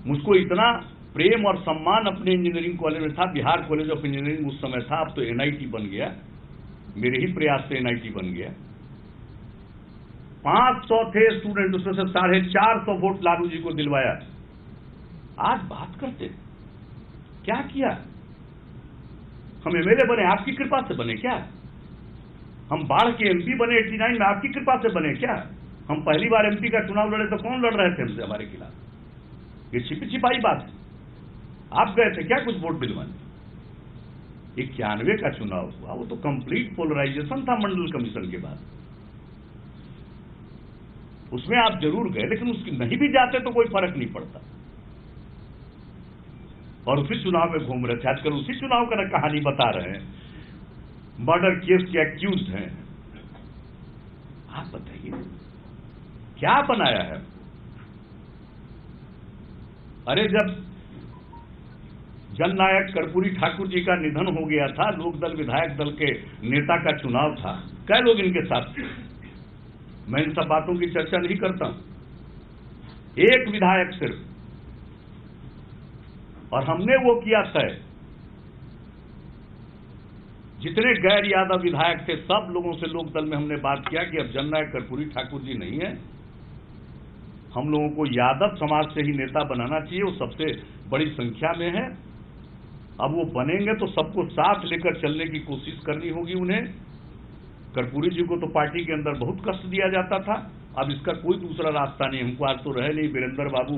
मुझको इतना प्रेम और सम्मान अपने इंजीनियरिंग कॉलेज में था। बिहार कॉलेज ऑफ इंजीनियरिंग उस समय था, अब तो एनआईटी बन गया, मेरे ही प्रयास से एनआईटी बन गया। 500 थे स्टूडेंट, उसमें से 450 वोट लालू जी को दिलवाया। आज बात करते क्या किया? हम एमएलए बने आपकी कृपा से बने क्या? हम बाढ़ के एमपी बने 89 में आपकी कृपा से बने क्या? हम पहली बार एमपी का चुनाव लड़े तो कौन लड़ रहे थे हमसे, हमारे खिलाफ? ये छिपी छिपाई बात है। आप गए थे क्या कुछ वोट दिलवाने? 91 का चुनाव हुआ, वो तो कंप्लीट पोलराइजेशन था मंडल कमीशन के बाद। उसमें आप जरूर गए, लेकिन उसकी नहीं भी जाते तो कोई फर्क नहीं पड़ता। और उसी चुनाव में घूम रहे थे। आजकल उसी चुनाव का कहानी बता रहे हैं, मर्डर केस के एक्यूज हैं। आप बताइए क्या बनाया है? अरे जब जननायक कर्पूरी ठाकुर जी का निधन हो गया था, लोकदल विधायक दल के नेता का चुनाव था, कई लोग इनके साथ थे। मैं इन सब बातों की चर्चा नहीं करता हूं। एक विधायक सिर्फ, और हमने वो किया तय। जितने गैर यादव विधायक थे सब लोगों से लोकदल में हमने बात किया कि अब जननायक कर्पूरी ठाकुर जी नहीं है, हम लोगों को यादव समाज से ही नेता बनाना चाहिए, वो सबसे बड़ी संख्या में है। अब वो बनेंगे तो सबको साथ लेकर चलने की कोशिश करनी होगी उन्हें। कर्पूरी जी को तो पार्टी के अंदर बहुत कष्ट दिया जाता था, अब इसका कोई दूसरा रास्ता नहीं। हमको आज तो रहे नहीं, वीरेंद्र बाबू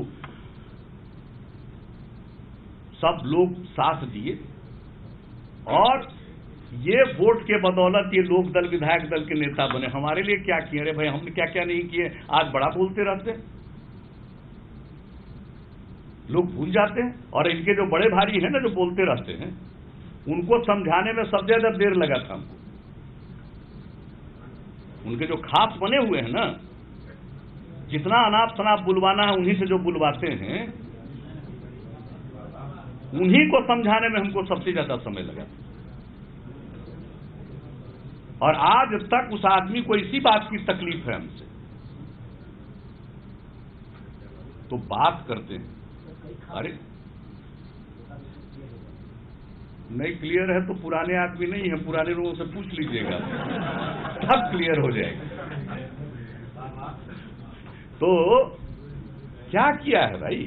सब लोग साथ दिए, और ये वोट के बदौलत ये लोकदल विधायक दल के नेता बने। हमारे लिए क्या किए? अरे भाई हमने क्या क्या नहीं किए, आज बड़ा बोलते रहते, लोग भूल जाते हैं। और इनके जो बड़े भारी हैं ना, जो बोलते रहते हैं, उनको समझाने में सबसे ज्यादा देर लगा था हमको। उनके जो खास बने हुए हैं ना, जितना अनाप शनाप बुलवाना है उन्हीं से जो बुलवाते हैं, उन्हीं को समझाने में हमको सबसे ज्यादा समय लगा। और आज तक उस आदमी को इसी बात की तकलीफ है हमसे, तो बात करते हैं। अरे नहीं क्लियर है तो पुराने आदमी नहीं है, पुराने लोगों से पूछ लीजिएगा। सब क्लियर हो जाएगा। तो क्या किया है भाई?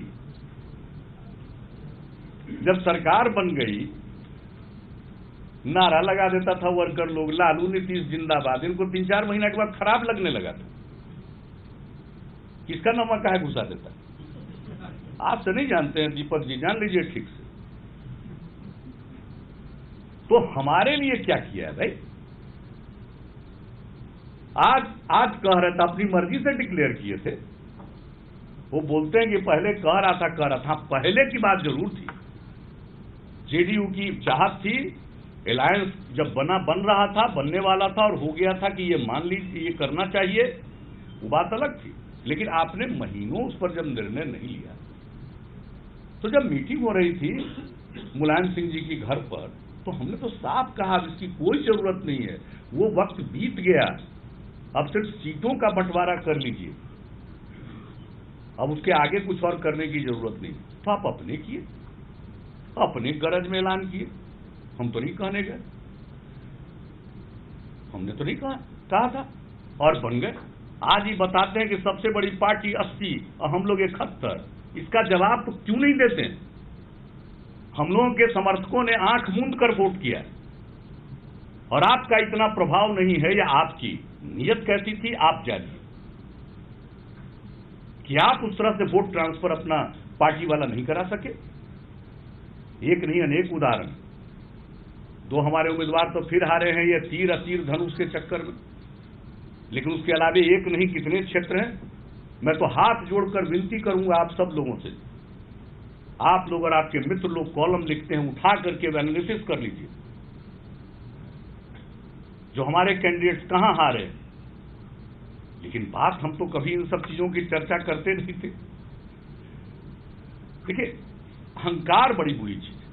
जब सरकार बन गई, नारा लगा देता था वर्कर लोग, लालू नीतीश जिंदाबाद। इनको 3-4 महीना के बाद खराब लगने लगा था। किसका नमक काहे घुसा देता? आप से नहीं जानते हैं दीपक जी, जान लीजिए ठीक से। तो हमारे लिए क्या किया है भाई? आज कह रहे थे, अपनी मर्जी से डिक्लेयर किए थे। वो बोलते हैं कि पहले कह रहा था। पहले की बात जरूर थी, जेडीयू की चाहत थी, अलायंस जब बन रहा था, बनने वाला था और हो गया था कि ये मान लीजिए ये करना चाहिए, वो बात अलग थी। लेकिन आपने महीनों उस पर जब निर्णय नहीं लिया, तो जब मीटिंग हो रही थी मुलायम सिंह जी की घर पर, तो हमने तो साफ कहा इसकी कोई जरूरत नहीं है, वो वक्त बीत गया, अब सिर्फ सीटों का बंटवारा कर लीजिए, अब उसके आगे कुछ और करने की जरूरत नहीं। तो आप अपने किए, अपने गरज में ऐलान किए, हम तो नहीं कहने गए, हमने तो नहीं कहा था, और बन गए। आज ही बताते हैं कि सबसे बड़ी पार्टी 80 और हम लोग 71। इसका जवाब तो क्यों नहीं देते? हम लोगों के समर्थकों ने आंख मूंद कर वोट किया, और आपका इतना प्रभाव नहीं है, या आपकी नीयत कैसी थी आप जानिए, कि आप उस तरह से वोट ट्रांसफर अपना पार्टी वाला नहीं करा सके। एक नहीं अनेक उदाहरण। 2 हमारे उम्मीदवार तो फिर हारे हैं ये तीर अतीर धनुष के चक्कर में। लेकिन उसके अलावा एक नहीं कितने क्षेत्र हैं। मैं तो हाथ जोड़कर विनती करूंगा आप सब लोगों से, आप लोग और आपके मित्र लोग कॉलम लिखते हैं, उठा करके एनालिसिस कर लीजिए, जो हमारे कैंडिडेट्स कहां हारे। लेकिन बात हम तो कभी इन सब चीजों की चर्चा करते नहीं थे। देखिए, अहंकार बड़ी बुरी चीज है।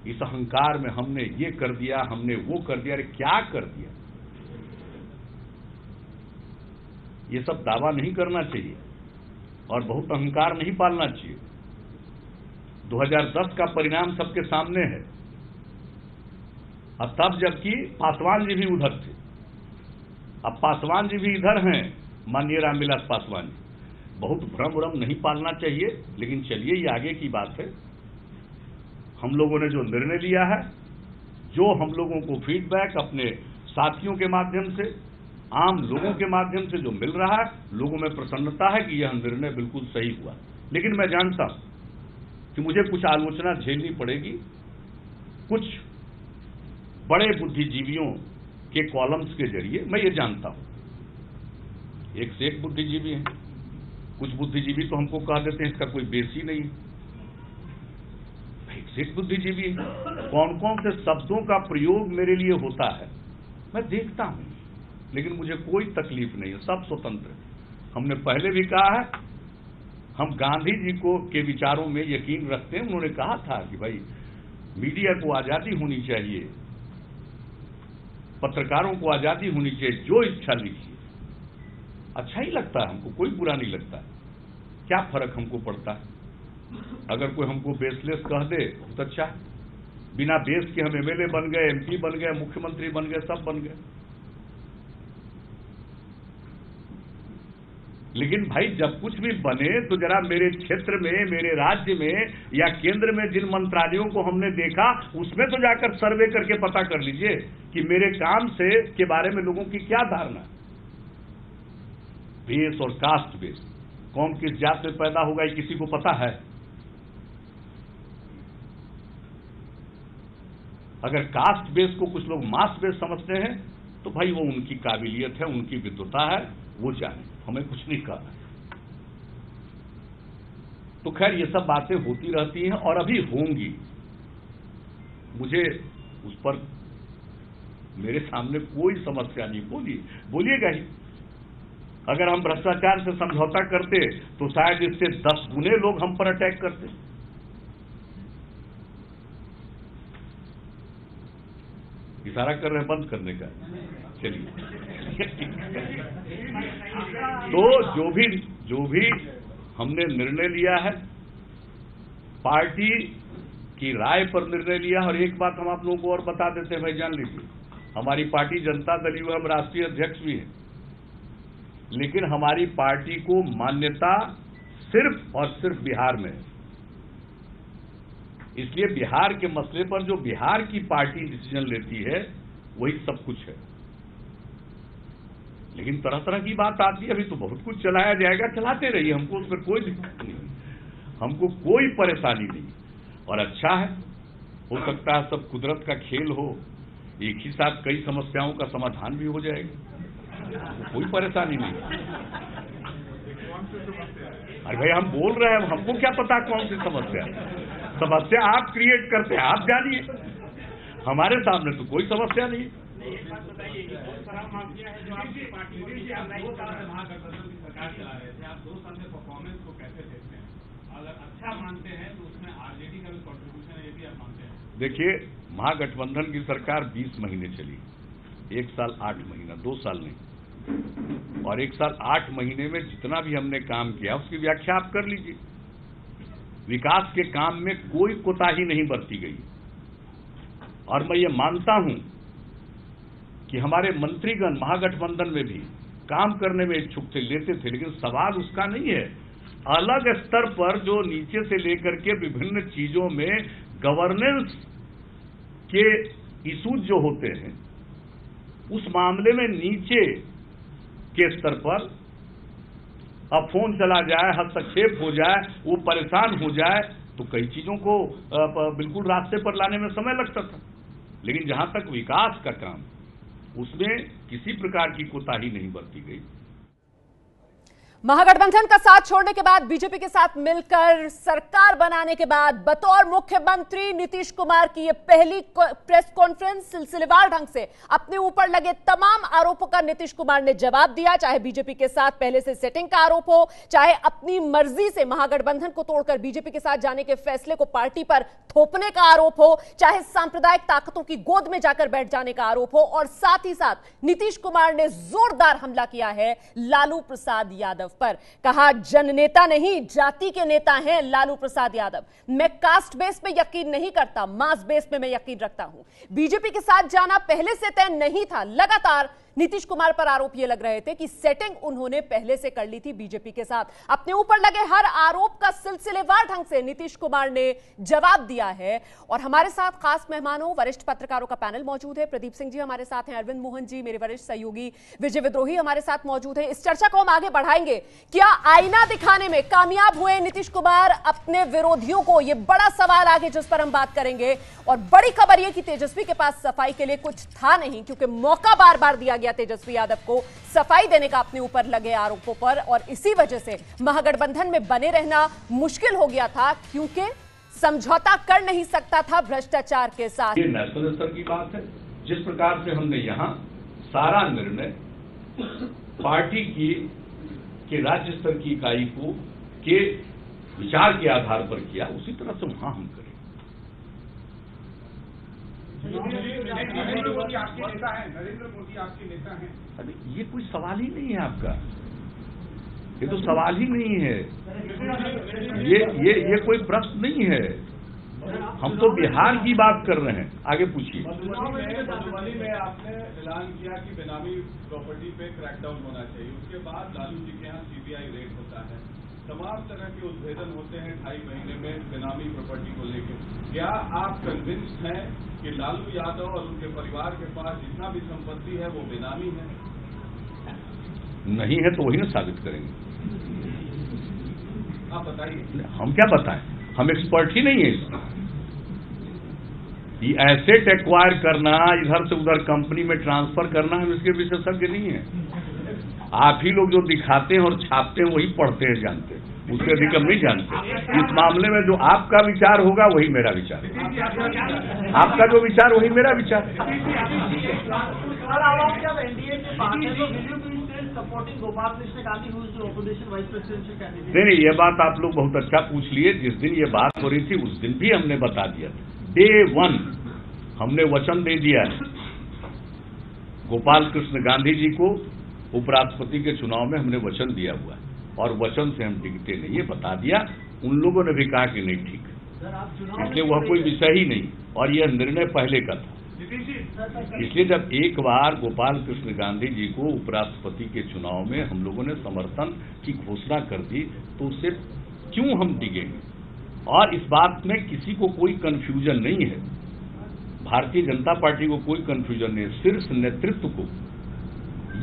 इस अहंकार में हमने ये कर दिया, हमने वो कर दिया। अरे क्या कर दिया? ये सब दावा नहीं करना चाहिए और बहुत अहंकार नहीं पालना चाहिए। 2010 का परिणाम सबके सामने है, और तब जबकि पासवान जी भी उधर थे, अब पासवान जी भी इधर हैं, माननीय रामविलास पासवान जी। बहुत भ्रम नहीं पालना चाहिए। लेकिन चलिए, ये आगे की बात है। हम लोगों ने जो निर्णय लिया है, जो हम लोगों को फीडबैक अपने साथियों के माध्यम से, आम लोगों के माध्यम से जो मिल रहा है, लोगों में प्रसन्नता है कि यह निर्णय बिल्कुल सही हुआ। लेकिन मैं जानता हूं कि मुझे कुछ आलोचना झेलनी पड़ेगी, कुछ बड़े बुद्धिजीवियों के कॉलम्स के जरिए। मैं ये जानता हूं एक से एक बुद्धिजीवी हैं। कुछ बुद्धिजीवी तो हमको कह देते हैं इसका कोई बेस ही नहीं। एक से एक बुद्धिजीवी है, कौन कौन से शब्दों का प्रयोग मेरे लिए होता है मैं देखता हूं, लेकिन मुझे कोई तकलीफ नहीं है, सब स्वतंत्र है। हमने पहले भी कहा है, हम गांधी जी को के विचारों में यकीन रखते हैं। उन्होंने कहा था कि भाई मीडिया को आजादी होनी चाहिए, पत्रकारों को आजादी होनी चाहिए, जो इच्छा लिखिए। अच्छा ही लगता है हमको, कोई बुरा नहीं लगता। क्या फर्क हमको पड़ता है? अगर कोई हमको बेसलेस कह दे तो अच्छा, बिना बेस के हम एमएलए बन गए, एमपी बन गए, मुख्यमंत्री बन गए, सब बन गए। लेकिन भाई जब कुछ भी बने तो जरा मेरे क्षेत्र में, मेरे राज्य में या केंद्र में जिन मंत्रालयों को हमने देखा, उसमें तो जाकर सर्वे करके पता कर लीजिए कि मेरे काम से के बारे में लोगों की क्या धारणा है। बेस और कास्ट बेस, कौन किस जात में पैदा होगा ये किसी को पता है? अगर कास्ट बेस को कुछ लोग मास बेस समझते हैं तो भाई वो उनकी काबिलियत है, उनकी विद्वता है, वो जाने, हमें कुछ नहीं कहना। तो खैर ये सब बातें होती रहती हैं और अभी होंगी। मुझे उस पर मेरे सामने कोई समस्या नहीं, बोलिएगा ही। अगर हम भ्रष्टाचार से समझौता करते तो शायद इससे 10 गुने लोग हम पर अटैक करते। इशारा कर रहे हैं बंद करने का, चलिए। तो जो भी हमने निर्णय लिया है, पार्टी की राय पर निर्णय लिया। और एक बात हम आप लोगों को और बता देते हैं भाई, जान लीजिए, हमारी पार्टी जनता दल यू, हम राष्ट्रीय अध्यक्ष भी हैं, लेकिन हमारी पार्टी को मान्यता सिर्फ और सिर्फ बिहार में है। इसलिए बिहार के मसले पर जो बिहार की पार्टी डिसीजन लेती है वही सब कुछ है। लेकिन तरह तरह की बात आती है, अभी तो बहुत कुछ चलाया जाएगा, चलाते रहिए, हमको उसमें कोई दिक्कत नहीं, हमको कोई परेशानी नहीं। और अच्छा है, हो सकता है सब कुदरत का खेल हो, एक ही साथ कई समस्याओं का समाधान भी हो जाएगा, कोई परेशानी नहीं। अरे भाई हम बोल रहे हैं, हमको क्या पता कौन सी समस्या आप क्रिएट करते हैं, आप जानिए, हमारे सामने तो कोई समस्या नहीं। एक बात बताइए, शराब माफिया है जो आपकी पार्टी महागठबंधन की सरकार चला रहे थे, आप 2 साल में परफॉर्मेंस को कैसे देखते हैं? अगर अच्छा मानते हैं तो उसमें आरजेडी का भी कॉन्ट्रीब्यूशन है, ये भी आप मानते हैं? देखिए, महागठबंधन की सरकार 20 महीने चली, 1 साल 8 महीना, 2 साल नहीं, और 1 साल 8 महीने में जितना भी हमने काम किया उसकी व्याख्या आप कर लीजिए। विकास के काम में कोई कोताही नहीं बरती गई, और मैं ये मानता हूं कि हमारे मंत्रीगण महागठबंधन में भी काम करने में इच्छुक थे, लेते थे, लेकिन सवाल उसका नहीं है। अलग स्तर पर जो नीचे से लेकर के विभिन्न चीजों में गवर्नेंस के इशूज जो होते हैं, उस मामले में नीचे के स्तर पर अब फोन चला जाए, हस्तक्षेप हो जाए, वो परेशान हो जाए, तो कई चीजों को बिल्कुल रास्ते पर लाने में समय लगता था। लेकिन जहां तक विकास का काम, उसमें किसी प्रकार की कोताही नहीं बरती गई। महागठबंधन का साथ छोड़ने के बाद बीजेपी के साथ मिलकर सरकार बनाने के बाद बतौर मुख्यमंत्री नीतीश कुमार की यह पहली प्रेस कॉन्फ्रेंस, सिलसिलेवार ढंग से अपने ऊपर लगे तमाम आरोपों का नीतीश कुमार ने जवाब दिया। चाहे बीजेपी के साथ पहले से सेटिंग का आरोप हो, चाहे अपनी मर्जी से महागठबंधन को तोड़कर बीजेपी के साथ जाने के फैसले को पार्टी पर थोपने का आरोप हो, चाहे सांप्रदायिक ताकतों की गोद में जाकर बैठ जाने का आरोप हो, और साथ ही साथ नीतीश कुमार ने जोरदार हमला किया है लालू प्रसाद यादव पर। कहा जननेता नहीं, जाति के नेता हैं लालू प्रसाद यादव। मैं कास्ट बेस पे यकीन नहीं करता, मास बेस पे मैं यकीन रखता हूं। बीजेपी के साथ जाना पहले से तय नहीं था। लगातार नीतीश कुमार पर आरोप ये लग रहे थे कि सेटिंग उन्होंने पहले से कर ली थी बीजेपी के साथ। अपने ऊपर लगे हर आरोप का सिलसिलेवार ढंग से नीतीश कुमार ने जवाब दिया है। और हमारे साथ खास मेहमानों, वरिष्ठ पत्रकारों का पैनल मौजूद है। प्रदीप सिंह जी हमारे साथ हैं, अरविंद मोहन जी मेरे वरिष्ठ सहयोगी, विजय विद्रोही हमारे साथ मौजूद है। इस चर्चा को हम आगे बढ़ाएंगे। क्या आईना दिखाने में कामयाब हुए नीतीश कुमार अपने विरोधियों को? ये बड़ा सवाल आगे जिस पर हम बात करेंगे। और बड़ी खबर यह कि तेजस्वी के पास सफाई के लिए कुछ था नहीं, क्योंकि मौका बार बार दिया गया तेजस्वी यादव को सफाई देने का अपने ऊपर लगे आरोपों पर, और इसी वजह से महागठबंधन में बने रहना मुश्किल हो गया था, क्योंकि समझौता कर नहीं सकता था भ्रष्टाचार के साथ। ये नेशनल स्तर की बात है। जिस प्रकार से हमने यहां सारा निर्णय पार्टी की के राज्य स्तर की इकाई को के विचार के आधार पर किया, उसी तरह से वहां हम करें। नरेंद्र मोदी आपके नेता हैं, नरेंद्र मोदी आपके नेता हैं। अरे ये कोई सवाल ही नहीं है आपका, ये तो सवाल ही नहीं है, ये कोई प्रश्न नहीं है। हम तो बिहार की बात कर रहे हैं। आगे पूछिए। मधुबनी में आपने ऐलान किया कि बेनामी प्रॉपर्टी पे क्रैकडाउन होना चाहिए, उसके बाद लालू जी के यहाँ सीबीआई रेड होता है, तमाम तरह के उद्भेदन होते हैं 2.5 महीने में बेनामी प्रॉपर्टी को लेकर। क्या आप कन्विंस्ड हैं कि लालू यादव और उनके परिवार के पास जितना भी संपत्ति है वो बेनामी है? नहीं है तो वही ना साबित करेंगे। आप बताइए। हम क्या बताएं, हम एक्सपर्ट ही नहीं है इसमें। ये एसेट एक्वायर करना, इधर से उधर कंपनी में ट्रांसफर करना, हम इसके विशेषज्ञ नहीं है। आप ही लोग जो दिखाते हैं और छापते हैं वही पढ़ते हैं, जानते हैं, उससे अधिक हम नहीं जानते। इस मामले में जो आपका विचार होगा वही मेरा विचार है, आपका जो विचार वही मेरा विचार है। नहीं, ये बात आप लोग बहुत अच्छा पूछ लिए। जिस दिन ये बात हो रही थी उस दिन भी हमने बता दिया, डे 1 हमने वचन दे दिया है गोपाल कृष्ण गांधी जी को। उपराष्ट्रपति के चुनाव में हमने वचन दिया हुआ है, और वचन से हम टिकते नहीं, ये बता दिया। उन लोगों ने भी कहा कि नहीं ठीक, इसलिए वह कोई विषय ही नहीं, और यह निर्णय पहले का था। इसलिए जब एक बार गोपाल कृष्ण गांधी जी को उपराष्ट्रपति के चुनाव में हम लोगों ने समर्थन की घोषणा कर दी, तो उससे क्यों हम डिगेंगे? और इस बात में किसी को कोई कंफ्यूजन नहीं है, भारतीय जनता पार्टी को कोई कंफ्यूजन नहीं है। शीर्ष नेतृत्व को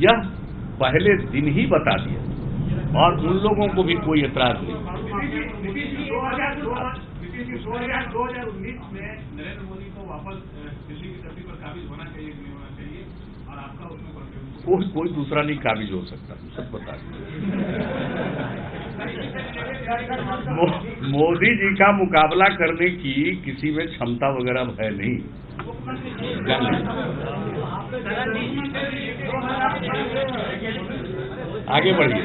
यह पहले दिन ही बता दिया और उन लोगों को भी कोई एतराज नहीं। 2019 में नरेंद्र मोदी को वापस दिल्ली की धरती पर काबिज होना चाहिए कि नहीं होना चाहिए, और आपका उसमें कोई दूसरा नहीं काबिज हो सकता, सब बता मोदी जी का मुकाबला करने की किसी में क्षमता वगैरह है नहीं। आगे बढ़िए।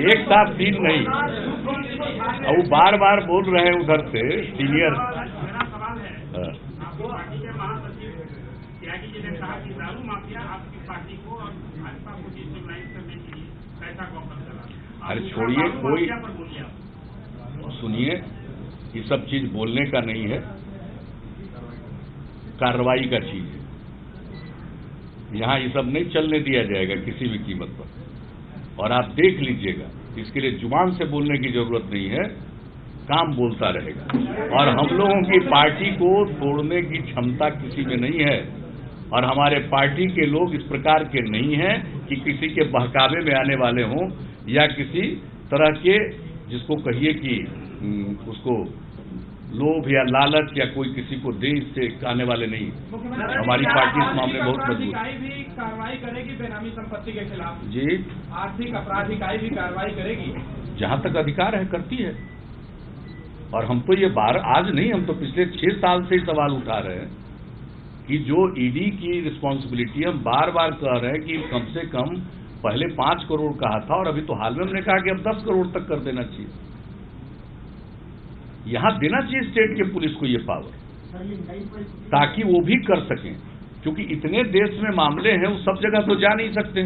एक साथ तीन नहीं, अब वो बार बार बोल रहे हैं उधर से सीनियर। मेरा सवाल है, आपको पार्टी के महासचिव त्यागी जी ने कहा कि दारू माफिया आपकी पार्टी को और भाजपा को डिस्टेबलाइज करने के लिए पैसा कॉन्फ्रेंस चला। अरे छोड़िए, कोई सुनिए, ये सब चीज बोलने का नहीं है, कार्रवाई का चीज है। यहां ये सब नहीं चलने दिया जाएगा किसी भी कीमत पर। और आप देख लीजिएगा, इसके लिए जुबान से बोलने की जरूरत नहीं है, काम बोलता रहेगा। और हम लोगों की पार्टी को तोड़ने की क्षमता किसी में नहीं है, और हमारे पार्टी के लोग इस प्रकार के नहीं हैं कि किसी के बहकावे में आने वाले हों, या किसी तरह के जिसको कहिए कि उसको लोभ या लालच या कोई किसी को दे, इससे आने वाले नहीं। हमारी पार्टी इस मामले में बहुत मजबूत है। भी कार्रवाई करेगी बेनामी संपत्ति के खिलाफ जी, आर्थिक अपराध इकाई भी कार्रवाई करेगी, जहां तक अधिकार है करती है। और हम तो ये आज नहीं, हम तो पिछले 6 साल से ही सवाल उठा रहे हैं कि जो ईडी की रिस्पॉन्सिबिलिटी हम बार बार कह रहे हैं कि कम से कम पहले 5 करोड़ कहा था, और अभी तो हाल में हमने कहा कि अब 10 करोड़ तक कर देना चाहिए। यहां देना चाहिए स्टेट के पुलिस को ये पावर, ताकि वो भी कर सकें, क्योंकि इतने देश में मामले हैं, वो सब जगह तो जा नहीं सकते।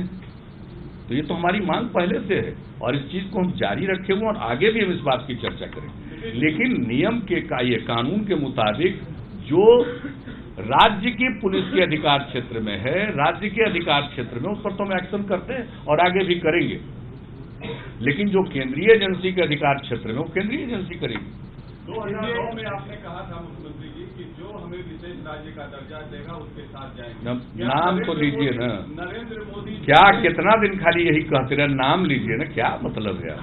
तो ये तो हमारी मांग पहले से है, और इस चीज को हम जारी रखे हुए, और आगे भी हम इस बात की चर्चा करें। लेकिन नियम के ये कानून के मुताबिक जो राज्य की पुलिस के अधिकार क्षेत्र में है, राज्य के अधिकार क्षेत्र में, उस पर तो हम एक्शन करते हैं और आगे भी करेंगे। लेकिन जो केंद्रीय एजेंसी के अधिकार क्षेत्र में, वो केंद्रीय एजेंसी करेगी। 2009 में आपने कहा था मुख्यमंत्री जी कि जो हमें विशेष राज्य का दर्जा देगा उसके साथ जाएंगे। नाम तो लीजिए ना, नरेंद्र मोदी क्या कितना दिन खाली यही कहते रहे, नाम लीजिए ना, क्या मतलब है?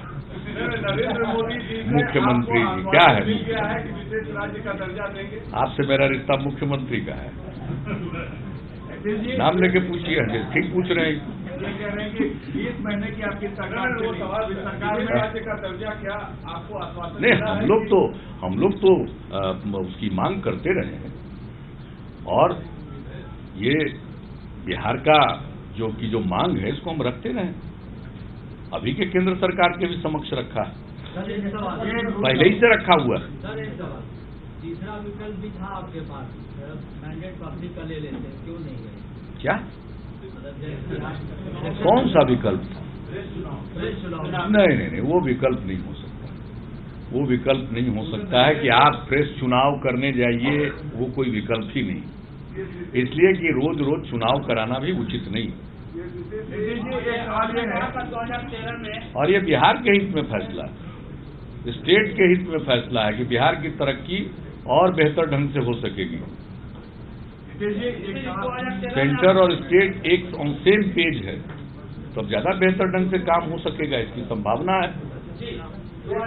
नरेंद्र मोदी जी मुख्यमंत्री जी क्या है? कि विशेष राज्य का दर्जा देंगे। आपसे मेरा रिश्ता मुख्यमंत्री का है, नाम लेके पूछिए। ठीक पूछ रहे हैं। ये कह रहे हैं कि 20 महीने की आपकी सरकार में राज्य का दर्जा क्या आपको आश्वासन नहीं, हम लोग तो उसकी मांग करते रहे हैं, और ये बिहार का जो मांग है, इसको हम रखते रहे। अभी के केंद्र सरकार के भी समक्ष रखा है, पहले ही से रखा हुआ है। तीसरा विकल्प भी था आपके पास, मैंडेट पब्लिक का ले लेते, क्यों नहीं गए? क्या कौन सा विकल्प था? नहीं, वो विकल्प नहीं हो सकता। वो विकल्प नहीं हो सकता है कि आप फ्रेश चुनाव करने जाइए, वो कोई विकल्प ही नहीं। इसलिए कि रोज रोज चुनाव कराना भी उचित नहीं। और ये बिहार के हित में फैसला है, स्टेट के हित में फैसला है कि बिहार की तरक्की और बेहतर ढंग से हो सकेगी। सेंटर और स्टेट एक ऑन सेम पेज है, तो अब ज्यादा बेहतर ढंग से काम हो सकेगा, इसकी संभावना है। 20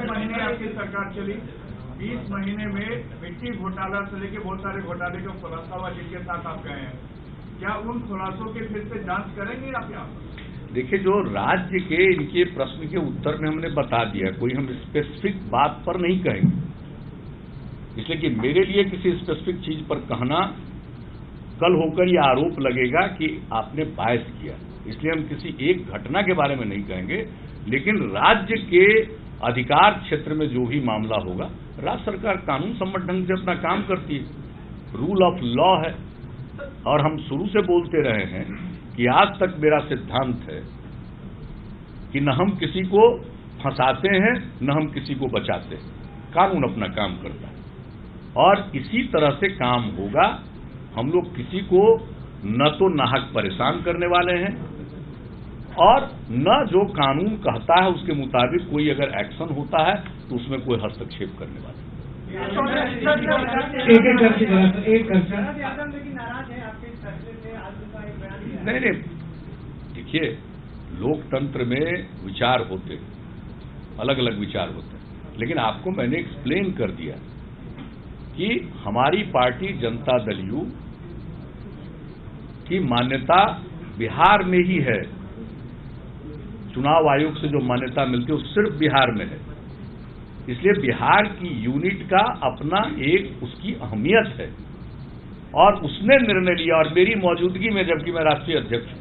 महीने आपकी सरकार चली, 20 महीने में मिट्टी घोटाला से लेकर बहुत सारे घोटाले का खुलासा हुआ, जिनके साथ आप गए हैं। क्या उन खुलासों के फिर से जांच करेंगे आप? यहाँ देखिए, जो राज्य के इनके प्रश्न के उत्तर में हमने बता दिया, कोई हम स्पेसिफिक बात पर नहीं कहेंगे, इसलिए कि मेरे लिए किसी स्पेसिफिक चीज पर कहना, कल होकर यह आरोप लगेगा कि आपने बायस किया, इसलिए हम किसी एक घटना के बारे में नहीं कहेंगे। लेकिन राज्य के अधिकार क्षेत्र में जो भी मामला होगा, राज्य सरकार कानून सम्मत ढंग से अपना काम करती है, रूल ऑफ लॉ है। और हम शुरू से बोलते रहे हैं कि आज तक मेरा सिद्धांत है कि न हम किसी को फंसाते हैं, न हम किसी को बचाते हैं। कानून अपना काम करता है और इसी तरह से काम होगा। हम लोग किसी को न तो नाहक परेशान करने वाले हैं और न जो कानून कहता है उसके मुताबिक कोई अगर एक्शन होता है तो उसमें कोई हस्तक्षेप करने वाले। नहीं, देखिए, लोकतंत्र में विचार होते हैं, अलग अलग विचार होते हैं, लेकिन आपको मैंने एक्सप्लेन कर दिया कि हमारी पार्टी जनता दल यू की मान्यता बिहार में ही है। चुनाव आयोग से जो मान्यता मिलती है वो सिर्फ बिहार में है, इसलिए बिहार की यूनिट का अपना एक उसकी अहमियत है और उसने निर्णय लिया और मेरी मौजूदगी में, जबकि मैं राष्ट्रीय अध्यक्ष हूं,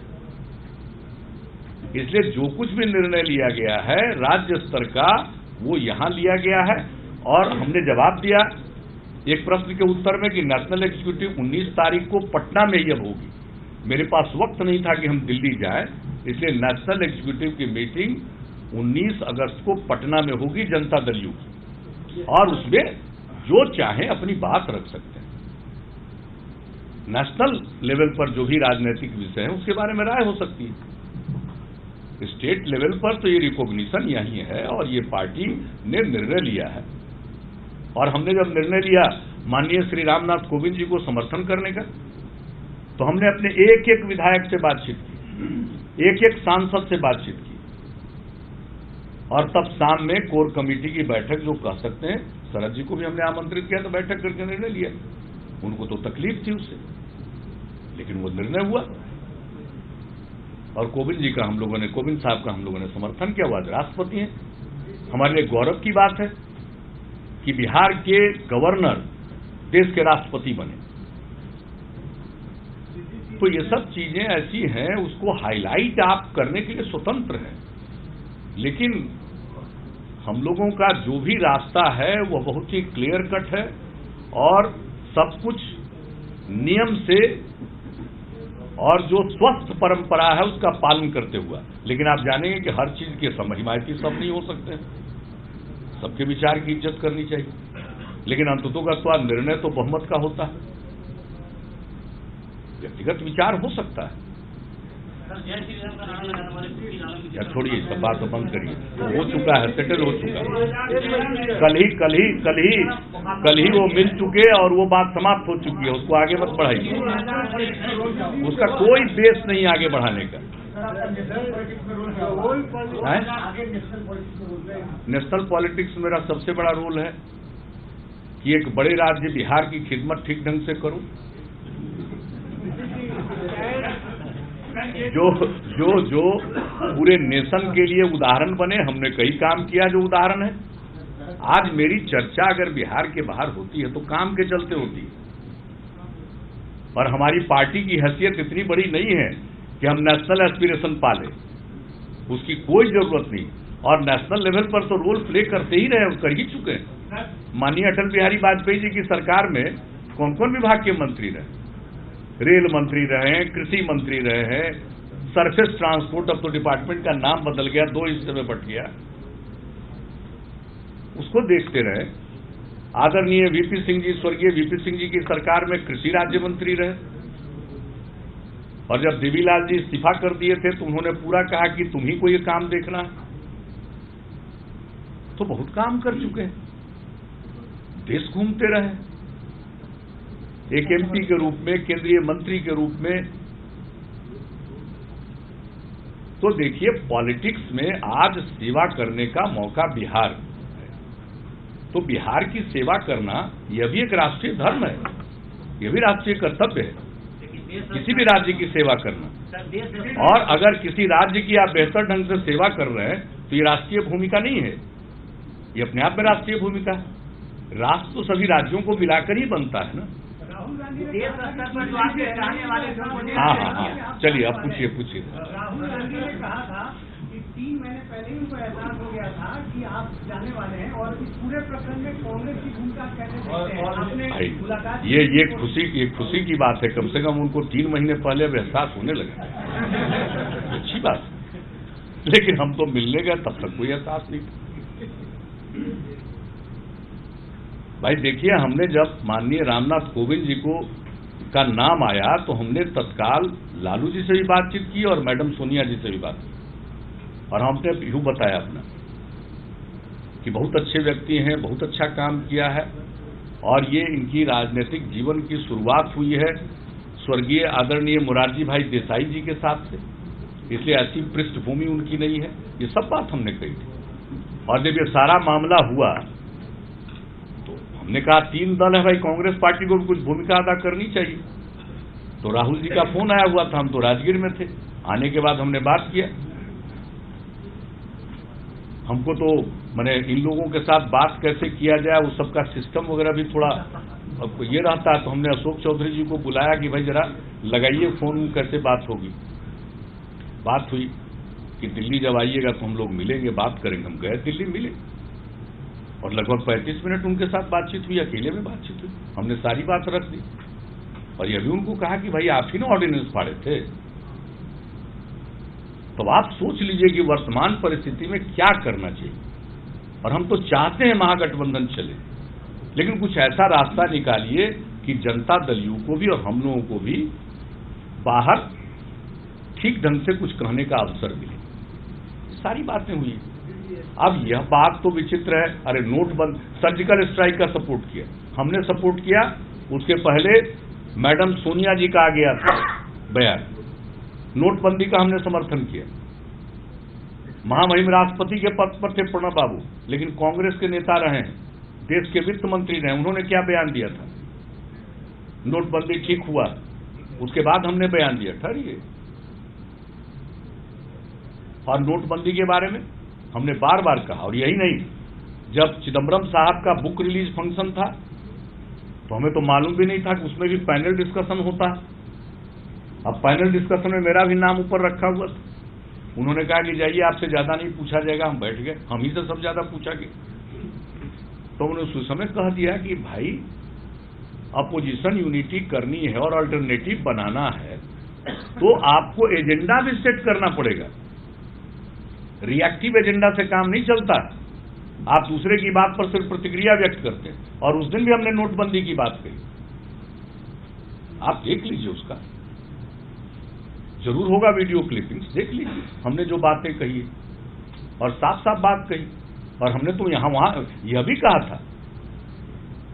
इसलिए जो कुछ भी निर्णय लिया गया है राज्य स्तर का वो यहां लिया गया है। और हमने जवाब दिया एक प्रश्न के उत्तर में कि नेशनल एग्जीक्यूटिव 19 तारीख को पटना में ही अब होगी। मेरे पास वक्त नहीं था कि हम दिल्ली जाएं, इसलिए नेशनल एग्जीक्यूटिव की मीटिंग 19 अगस्त को पटना में होगी जनता दल यू की, और उसमें जो चाहे अपनी बात रख सकते हैं। नेशनल लेवल पर जो भी राजनीतिक विषय है उसके बारे में राय हो सकती है। स्टेट लेवल पर तो ये रिकॉग्निशन यही है और ये पार्टी ने निर्णय लिया है और हमने जब निर्णय लिया माननीय श्री रामनाथ कोविंद जी को समर्थन करने का, तो हमने अपने एक एक विधायक से बातचीत की, एक एक सांसद से बातचीत की और तब शाम में कोर कमेटी की बैठक जो कह सकते हैं, शरद जी को भी हमने आमंत्रित किया तो बैठक करके निर्णय लिया। उनको तो तकलीफ थी उससे, लेकिन वो निर्णय हुआ और कोविंद जी का हम लोगों ने, कोविंद साहब का हम लोगों ने समर्थन किया। वो आज राष्ट्रपति हैं। हमारे लिए गौरव की बात है कि बिहार के गवर्नर देश के राष्ट्रपति बने। तो ये सब चीजें ऐसी हैं, उसको हाईलाइट आप करने के लिए स्वतंत्र हैं, लेकिन हम लोगों का जो भी रास्ता है वो बहुत ही क्लियर कट है और सब कुछ नियम से और जो स्वस्थ परंपरा है उसका पालन करते हुआ। लेकिन आप जानेंगे कि हर चीज के हिमायती सब नहीं हो सकते, सबके विचार की इज्जत करनी चाहिए, लेकिन अंततोगत्वा निर्णय तो बहुमत का होता है। व्यक्तिगत विचार हो सकता है। या छोड़िए, सब बात तो बंद करिए, हो चुका है, सेटल हो चुका है। कल ही वो मिल चुके और वो बात समाप्त हो चुकी है, उसको आगे मत बढ़ाइए। उसका कोई बेस नहीं आगे बढ़ाने का। नेशनल पॉलिटिक्स मेरा सबसे बड़ा रोल है कि एक बड़े राज्य बिहार की खिदमत ठीक ढंग से करूं, जो पूरे नेशन के लिए उदाहरण बने। हमने कई काम किया जो उदाहरण है। आज मेरी चर्चा अगर बिहार के बाहर होती है तो काम के चलते होती है, और हमारी पार्टी की हैसियत इतनी बड़ी नहीं है कि हम नेशनल एस्पिरेशन पाले, उसकी कोई जरूरत नहीं। और नेशनल लेवल पर तो रोल प्ले करते ही रहे और कर ही चुके हैं। माननीय अटल बिहारी वाजपेयी जी की सरकार में कौन कौन विभाग के मंत्री रहे? रेल मंत्री रहे हैं, कृषि मंत्री रहे हैं, सरफेस ट्रांसपोर्ट, अब तो डिपार्टमेंट का नाम बदल गया, 2 हिस्से में बट गया, उसको देखते रहे। आदरणीय वीपी सिंह जी, स्वर्गीय वीपी सिंह जी की सरकार में कृषि राज्य मंत्री रहे, और जब देवीलाल जी इस्तीफा कर दिए थे तो उन्होंने पूरा कहा कि तुम ही को ये काम देखना। तो बहुत काम कर चुके हैं, देश घूमते रहे, एक एमपी के रूप में, केंद्रीय मंत्री के रूप में। तो देखिए, पॉलिटिक्स में आज सेवा करने का मौका बिहार है, तो बिहार की सेवा करना यह भी एक राष्ट्रीय धर्म है, यह भी राष्ट्रीय कर्तव्य है, किसी भी राज्य की सेवा करना। और अगर किसी राज्य की आप बेहतर ढंग से सेवा कर रहे हैं तो ये राष्ट्रीय भूमिका नहीं है, ये अपने आप में राष्ट्रीय भूमिका है। राष्ट्र तो सभी राज्यों को मिलाकर ही बनता है ना। हाँ, चलिए अब पूछिए। राहुल गांधी ने कहा था कि 3 महीने पहले ही उनको एहसास हो गया था कि आप जाने वाले हैं, और इस पूरे प्रकरण में कांग्रेस की भूमिका कैसे देखते हैं? आपने मुलाकात ये खुशी की बात है, कम से कम उनको 3 महीने पहले अब एहसास होने लगा, अच्छी बात। लेकिन हम तो मिलने गए, तब तक कोई एहसास नहीं था। भाई देखिए, हमने जब माननीय रामनाथ कोविंद जी का नाम आया तो हमने तत्काल लालू जी से भी बातचीत की और मैडम सोनिया जी से भी बात की, और हमने यूं बताया अपना कि बहुत अच्छे व्यक्ति हैं, बहुत अच्छा काम किया है, और ये इनकी राजनीतिक जीवन की शुरुआत हुई है स्वर्गीय आदरणीय मोरारजी भाई देसाई जी के साथ से, इसलिए ऐसी पृष्ठभूमि उनकी नहीं है। ये सब बात हमने कही थी। और जब ये सारा मामला हुआ तो हमने कहा 3 दल है भाई, कांग्रेस पार्टी को भी कुछ भूमिका अदा करनी चाहिए। तो राहुल जी का फोन आया हुआ था, हम तो राजगीर में थे। आने के बाद हमने बात किया। हमको तो मैंने इन लोगों के साथ बात कैसे किया जाए वो सबका सिस्टम वगैरह भी थोड़ा अब ये रहता है, तो हमने अशोक चौधरी जी को बुलाया कि भाई जरा लगाइए फोन, कैसे बात होगी। बात हुई कि दिल्ली जब आइएगा तो हम लोग मिलेंगे, बात करेंगे। हम गए दिल्ली, मिले और लगभग 35 मिनट उनके साथ बातचीत हुई, अकेले में बातचीत हुई। हमने सारी बात रख दी और ये भी उनको कहा कि भाई आप ही ना ऑर्डिनेंस फाड़े थे, तो आप सोच लीजिए कि वर्तमान परिस्थिति में क्या करना चाहिए। और हम तो चाहते हैं महागठबंधन चले, लेकिन कुछ ऐसा रास्ता निकालिए कि जनता दल यू को भी और हम लोगों को भी बाहर ठीक ढंग से कुछ कहने का अवसर मिले। सारी बातें हुई। अब यह बात तो विचित्र है, अरे नोटबंदी, सर्जिकल स्ट्राइक का सपोर्ट किया, हमने सपोर्ट किया। उसके पहले मैडम सोनिया जी का आ गया था बयान, नोटबंदी का हमने समर्थन किया। महामहिम राष्ट्रपति के पद पर थे प्रणब बाबू, लेकिन कांग्रेस के नेता रहे हैं, देश के वित्त मंत्री रहे, उन्होंने क्या बयान दिया था? नोटबंदी ठीक हुआ, उसके बाद हमने बयान दिया ठहरिए। और नोटबंदी के बारे में हमने बार बार कहा। और यही नहीं, जब चिदम्बरम साहब का बुक रिलीज फंक्शन था तो हमें तो मालूम भी नहीं था कि उसमें भी पैनल डिस्कशन होता है। अब पैनल डिस्कशन में मेरा भी नाम ऊपर रखा हुआ था। उन्होंने कहा कि जाइए, आपसे ज्यादा नहीं पूछा जाएगा। हम बैठ गए, हम ही से सब ज्यादा पूछा गया। तो उन्होंने उस समय कह दिया कि भाई अपोजिशन यूनिटी करनी है और अल्टरनेटिव बनाना है तो आपको एजेंडा भी सेट करना पड़ेगा। रिएक्टिव एजेंडा से काम नहीं चलता। आप दूसरे की बात पर सिर्फ प्रतिक्रिया व्यक्त करते हैं। और उस दिन भी हमने नोटबंदी की बात कही, आप देख लीजिए, उसका जरूर होगा वीडियो क्लिपिंग्स, देख लीजिए हमने जो बातें कही और साफ साफ बात कही। और हमने तो यहां वहां यह भी कहा था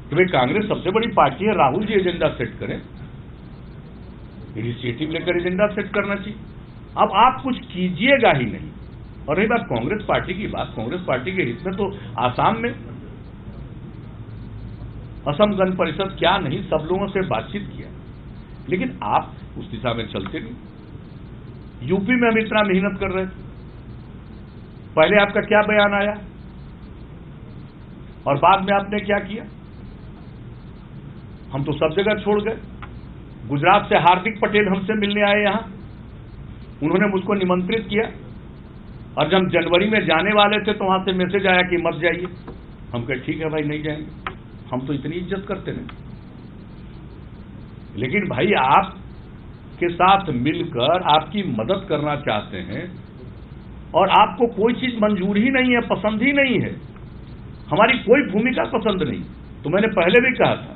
कि भाई कांग्रेस सबसे बड़ी पार्टी है, राहुल जी एजेंडा सेट करें, इनिशिएटिव लेकर एजेंडा सेट करना चाहिए। अब आप कुछ कीजिएगा ही नहीं। और रही बात कांग्रेस पार्टी की बात, कांग्रेस पार्टी के हित में तो आसाम में असम गण परिषद क्या नहीं, सब लोगों से बातचीत किया, लेकिन आप उस दिशा में चलते नहीं। यूपी में हम इतना मेहनत कर रहे थे, पहले आपका क्या बयान आया और बाद में आपने क्या किया? हम तो सब जगह छोड़ गए। गुजरात से हार्दिक पटेल हमसे मिलने आए यहां, उन्होंने मुझको निमंत्रित किया और जब जनवरी में जाने वाले थे तो वहां से मैसेज आया कि मत जाइए। हम कहे ठीक है भाई, नहीं जाएंगे, हम तो इतनी इज्जत करते नहीं। लेकिन भाई आप के साथ मिलकर आपकी मदद करना चाहते हैं और आपको कोई चीज मंजूर ही नहीं है, पसंद ही नहीं है, हमारी कोई भूमिका पसंद नहीं, तो मैंने पहले भी कहा था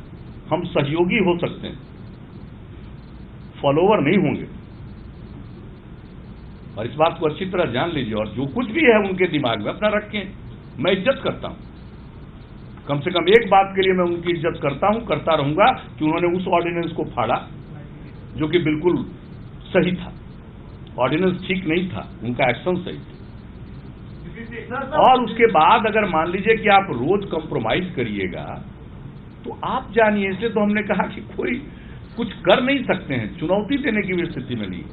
हम सहयोगी हो सकते हैं, फॉलोवर नहीं होंगे। और इस बात को अच्छी तरह जान लीजिए। और जो कुछ भी है उनके दिमाग में अपना रखें, मैं इज्जत करता हूं। कम से कम एक बात के लिए मैं उनकी इज्जत करता हूं, करता रहूंगा कि उन्होंने उस ऑर्डिनेंस को फाड़ा जो कि बिल्कुल सही था। ऑर्डिनेंस ठीक नहीं था, उनका एक्शन सही था। और उसके बाद अगर मान लीजिए कि आप रोज कंप्रोमाइज करिएगा तो आप जानिए, इसलिए तो हमने कहा कि कोई कुछ कर नहीं सकते हैं, चुनौती देने की भी स्थिति में नहीं।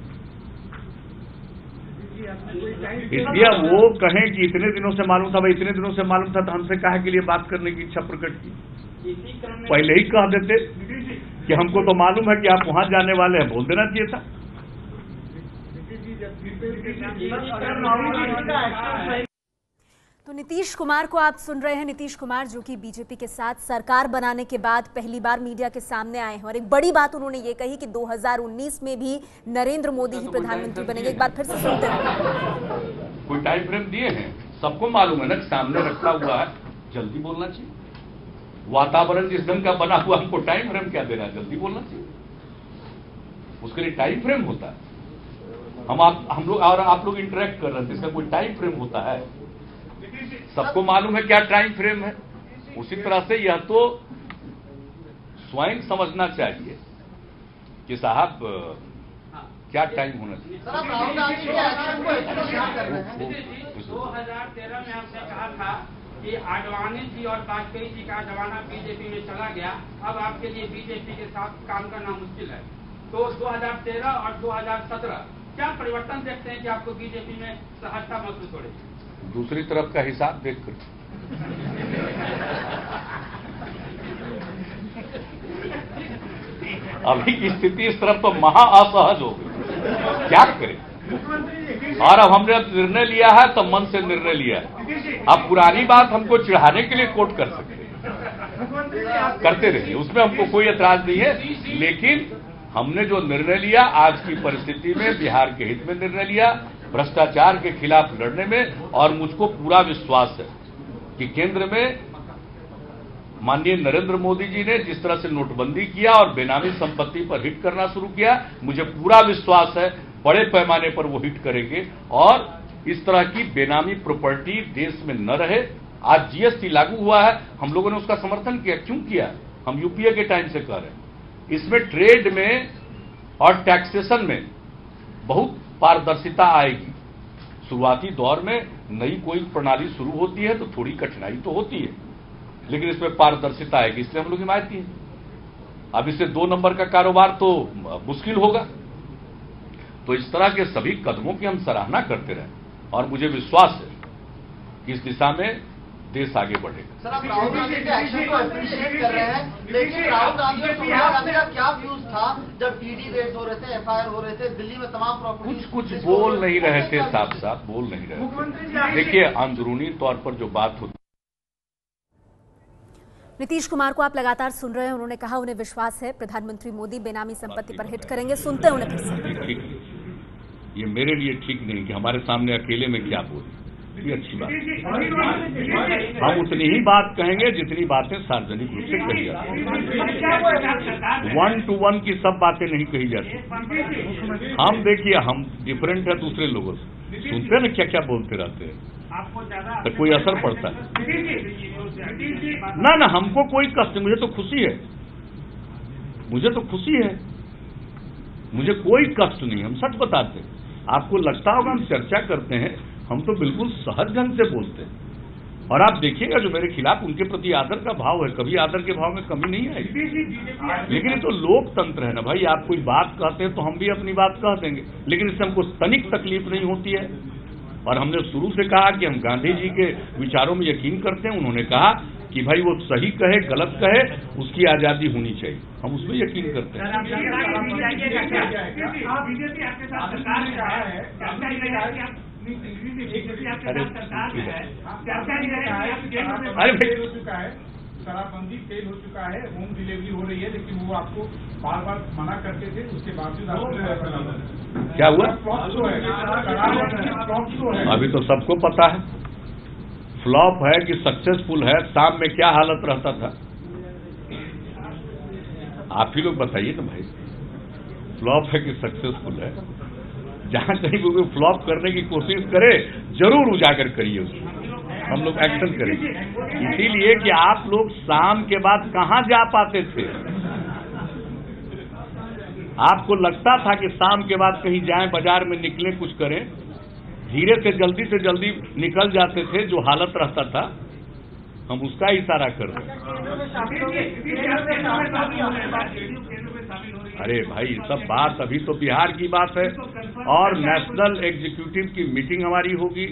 इसलिए वो कहें कि इतने दिनों से मालूम था, भाई इतने दिनों से मालूम था तो हमसे काहे के लिए बात करने की इच्छा प्रकट की? पहले ही कह देते कि हमको तो मालूम है कि आप वहां जाने वाले हैं, बोल देना चाहिए था। तो नीतीश कुमार को आप सुन रहे हैं। नीतीश कुमार जो कि बीजेपी के साथ सरकार बनाने के बाद पहली बार मीडिया के सामने आए हैं और एक बड़ी बात उन्होंने ये कही कि 2019 में भी नरेंद्र मोदी ही प्रधानमंत्री बनेंगे। एक बार फिर से सुनते हैं। कोई टाइम फ्रेम दिए हैं, सबको मालूम है ना, सामने रखा हुआ है, जल्दी बोलना चाहिए। वातावरण जिस ढंग का बना हुआ, हमको टाइम फ्रेम क्या देना, जल्दी बोलना चाहिए। उसके लिए टाइम फ्रेम होता है। हम लोग और आप लोग इंटरेक्ट कर रहे थे, इसका कोई टाइम फ्रेम होता है? सबको मालूम है क्या टाइम फ्रेम है। उसी तरह से यह तो स्वयं समझना चाहिए कि साहब क्या टाइम होना चाहिए। 2013 में आपने कहा था कि आडवाणी जी और वाजपेयी जी का जमाना बीजेपी में चला गया, अब आपके लिए बीजेपी के साथ काम करना मुश्किल है। तो 2013 और 2017 क्या परिवर्तन देखते हैं कि आपको बीजेपी में सहजता महसूस हो रही है? दूसरी तरफ का हिसाब देखकर अभी की स्थिति इस तरफ तो महा असहज हो गई, क्या करें। और अब हमने निर्णय लिया है तो मन से निर्णय लिया है। अब पुरानी बात हमको चिढ़ाने के लिए कोट कर सकते हैं, करते रहिए, उसमें हमको कोई एतराज नहीं है। लेकिन हमने जो निर्णय लिया आज की परिस्थिति में बिहार के हित में निर्णय लिया, भ्रष्टाचार के खिलाफ लड़ने में, और मुझको पूरा विश्वास है कि केंद्र में माननीय नरेंद्र मोदी जी ने जिस तरह से नोटबंदी किया और बेनामी संपत्ति पर हिट करना शुरू किया, मुझे पूरा विश्वास है बड़े पैमाने पर वो हिट करेंगे और इस तरह की बेनामी प्रॉपर्टी देश में न रहे। आज जीएसटी लागू हुआ है, हम लोगों ने उसका समर्थन किया। क्यों किया? हम यूपीए के टाइम से कर रहे हैं। इसमें ट्रेड में और टैक्सेशन में बहुत पारदर्शिता आएगी। शुरुआती दौर में नई कोई प्रणाली शुरू होती है तो थोड़ी कठिनाई तो होती है, लेकिन इसमें पारदर्शिता आएगी, इसलिए हम लोग हिमायत की है। अब इससे 2 नंबर का कारोबार तो मुश्किल होगा। तो इस तरह के सभी कदमों की हम सराहना करते रहे और मुझे विश्वास है कि इस दिशा में देश आगे बढ़ेगा। सर, आप राहुल गांधी के एक्शन को अप्रिशिएट कर रहे हैं, लेकिन राहुल गांधी और सोनिया गांधी का क्या व्यूज था जब ईडी रेड हो रहे थे, एफआईआर हो रहे थे, दिल्ली में तमाम प्रॉपर्टी कुछ बोल नहीं रहे थे, साफ बोल नहीं रहे थे। देखिए, अंदरूनी तौर पर जो बात होती। नीतीश कुमार को आप लगातार सुन रहे हैं, उन्होंने कहा उन्हें विश्वास है प्रधानमंत्री मोदी बेनामी संपत्ति पर हिट करेंगे। सुनते हैं उन्हें फिर से। ठीक, ये मेरे लिए ठीक नहीं कि हमारे सामने अकेले में क्या बोले, ये अच्छी बात। हम उतनी ही बात कहेंगे जितनी बातें सार्वजनिक रूप से कही जाती हैं। 1 to 1 की सब बातें नहीं कही जाती। हम देखिए, हम डिफरेंट है दूसरे लोगों से, सुनते ना क्या क्या बोलते रहते हैं, तो कोई असर पड़ता है ना। हमको कोई कष्ट, मुझे तो खुशी है, मुझे कोई कष्ट नहीं। हम सच बताते हैं। आपको लगता होगा हम चर्चा करते हैं, हम तो बिल्कुल सहज ढंग से बोलते हैं। और आप देखिएगा जो मेरे खिलाफ उनके प्रति आदर का भाव है, कभी आदर के भाव में कमी नहीं आएगी। लेकिन ये तो लोकतंत्र है ना भाई, आप कोई बात कहते हैं तो हम भी अपनी बात कह देंगे, लेकिन इससे हमको तनिक तकलीफ नहीं होती है। और हमने शुरू से कहा कि हम गांधी जी के विचारों में यकीन करते हैं। उन्होंने कहा कि भाई वो सही कहे गलत कहे, उसकी आजादी होनी चाहिए, हम उसमें यकीन करते हैं। शराबबंदी फेल हो चुका है, होम डिलीवरी हो रही है, लेकिन वो आपको बार बार मना करते थे, उसके बावजूद क्या हुआ? फ्लॉप अभी तो सबको पता है फ्लॉप है कि सक्सेसफुल है। शाम में क्या हालत रहता था, आप ही लोग बताइए ना भाई, फ्लॉप है कि सक्सेसफुल है। जहां कहीं कोई फ्लॉप करने की कोशिश करे, जरूर उजागर करिए उसको, हम लोग एक्शन करेंगे। इसीलिए कि आप लोग शाम के बाद कहां जा पाते थे। आपको लगता था कि शाम के बाद कहीं जाएं, बाजार में निकलें, कुछ करें, धीरे से जल्दी निकल जाते थे। जो हालत रहता था, हम उसका इशारा कर रहे हैं। अरे भाई, सब बात अभी तो बिहार की बात है, और नेशनल एग्जीक्यूटिव की मीटिंग हमारी होगी,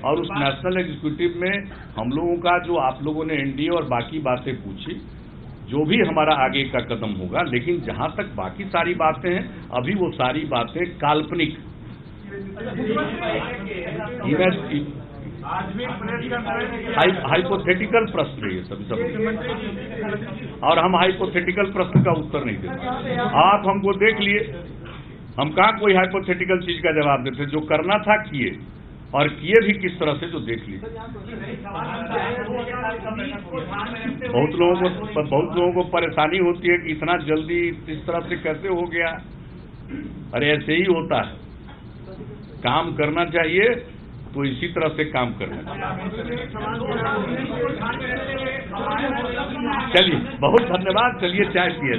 और उस नेशनल एग्जीक्यूटिव में हम लोगों का जो आप लोगों ने एनडीए और बाकी बातें पूछी, जो भी हमारा आगे का कदम होगा। लेकिन जहां तक बाकी सारी बातें हैं, अभी वो सारी बातें काल्पनिक, हाइपोथेटिकल प्रश्न है ये सब। और हम हाइपोथेटिकल प्रश्न का उत्तर नहीं देते। आप हमको देख लिए, हम कहाँ कोई हाइपोथेटिकल चीज का जवाब देते। जो करना था किए, और किए भी किस तरह से तो देख लीजिए। बहुत लोगों को परेशानी होती है कि इतना जल्दी इस तरह से कैसे हो गया। अरे ऐसे ही होता है, काम करना चाहिए तो इसी तरह से काम करना चाहिए। चलिए, बहुत धन्यवाद। चलिए चाय पिए।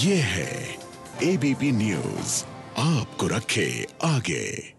ये है एबीपी न्यूज, आपको रखे आगे।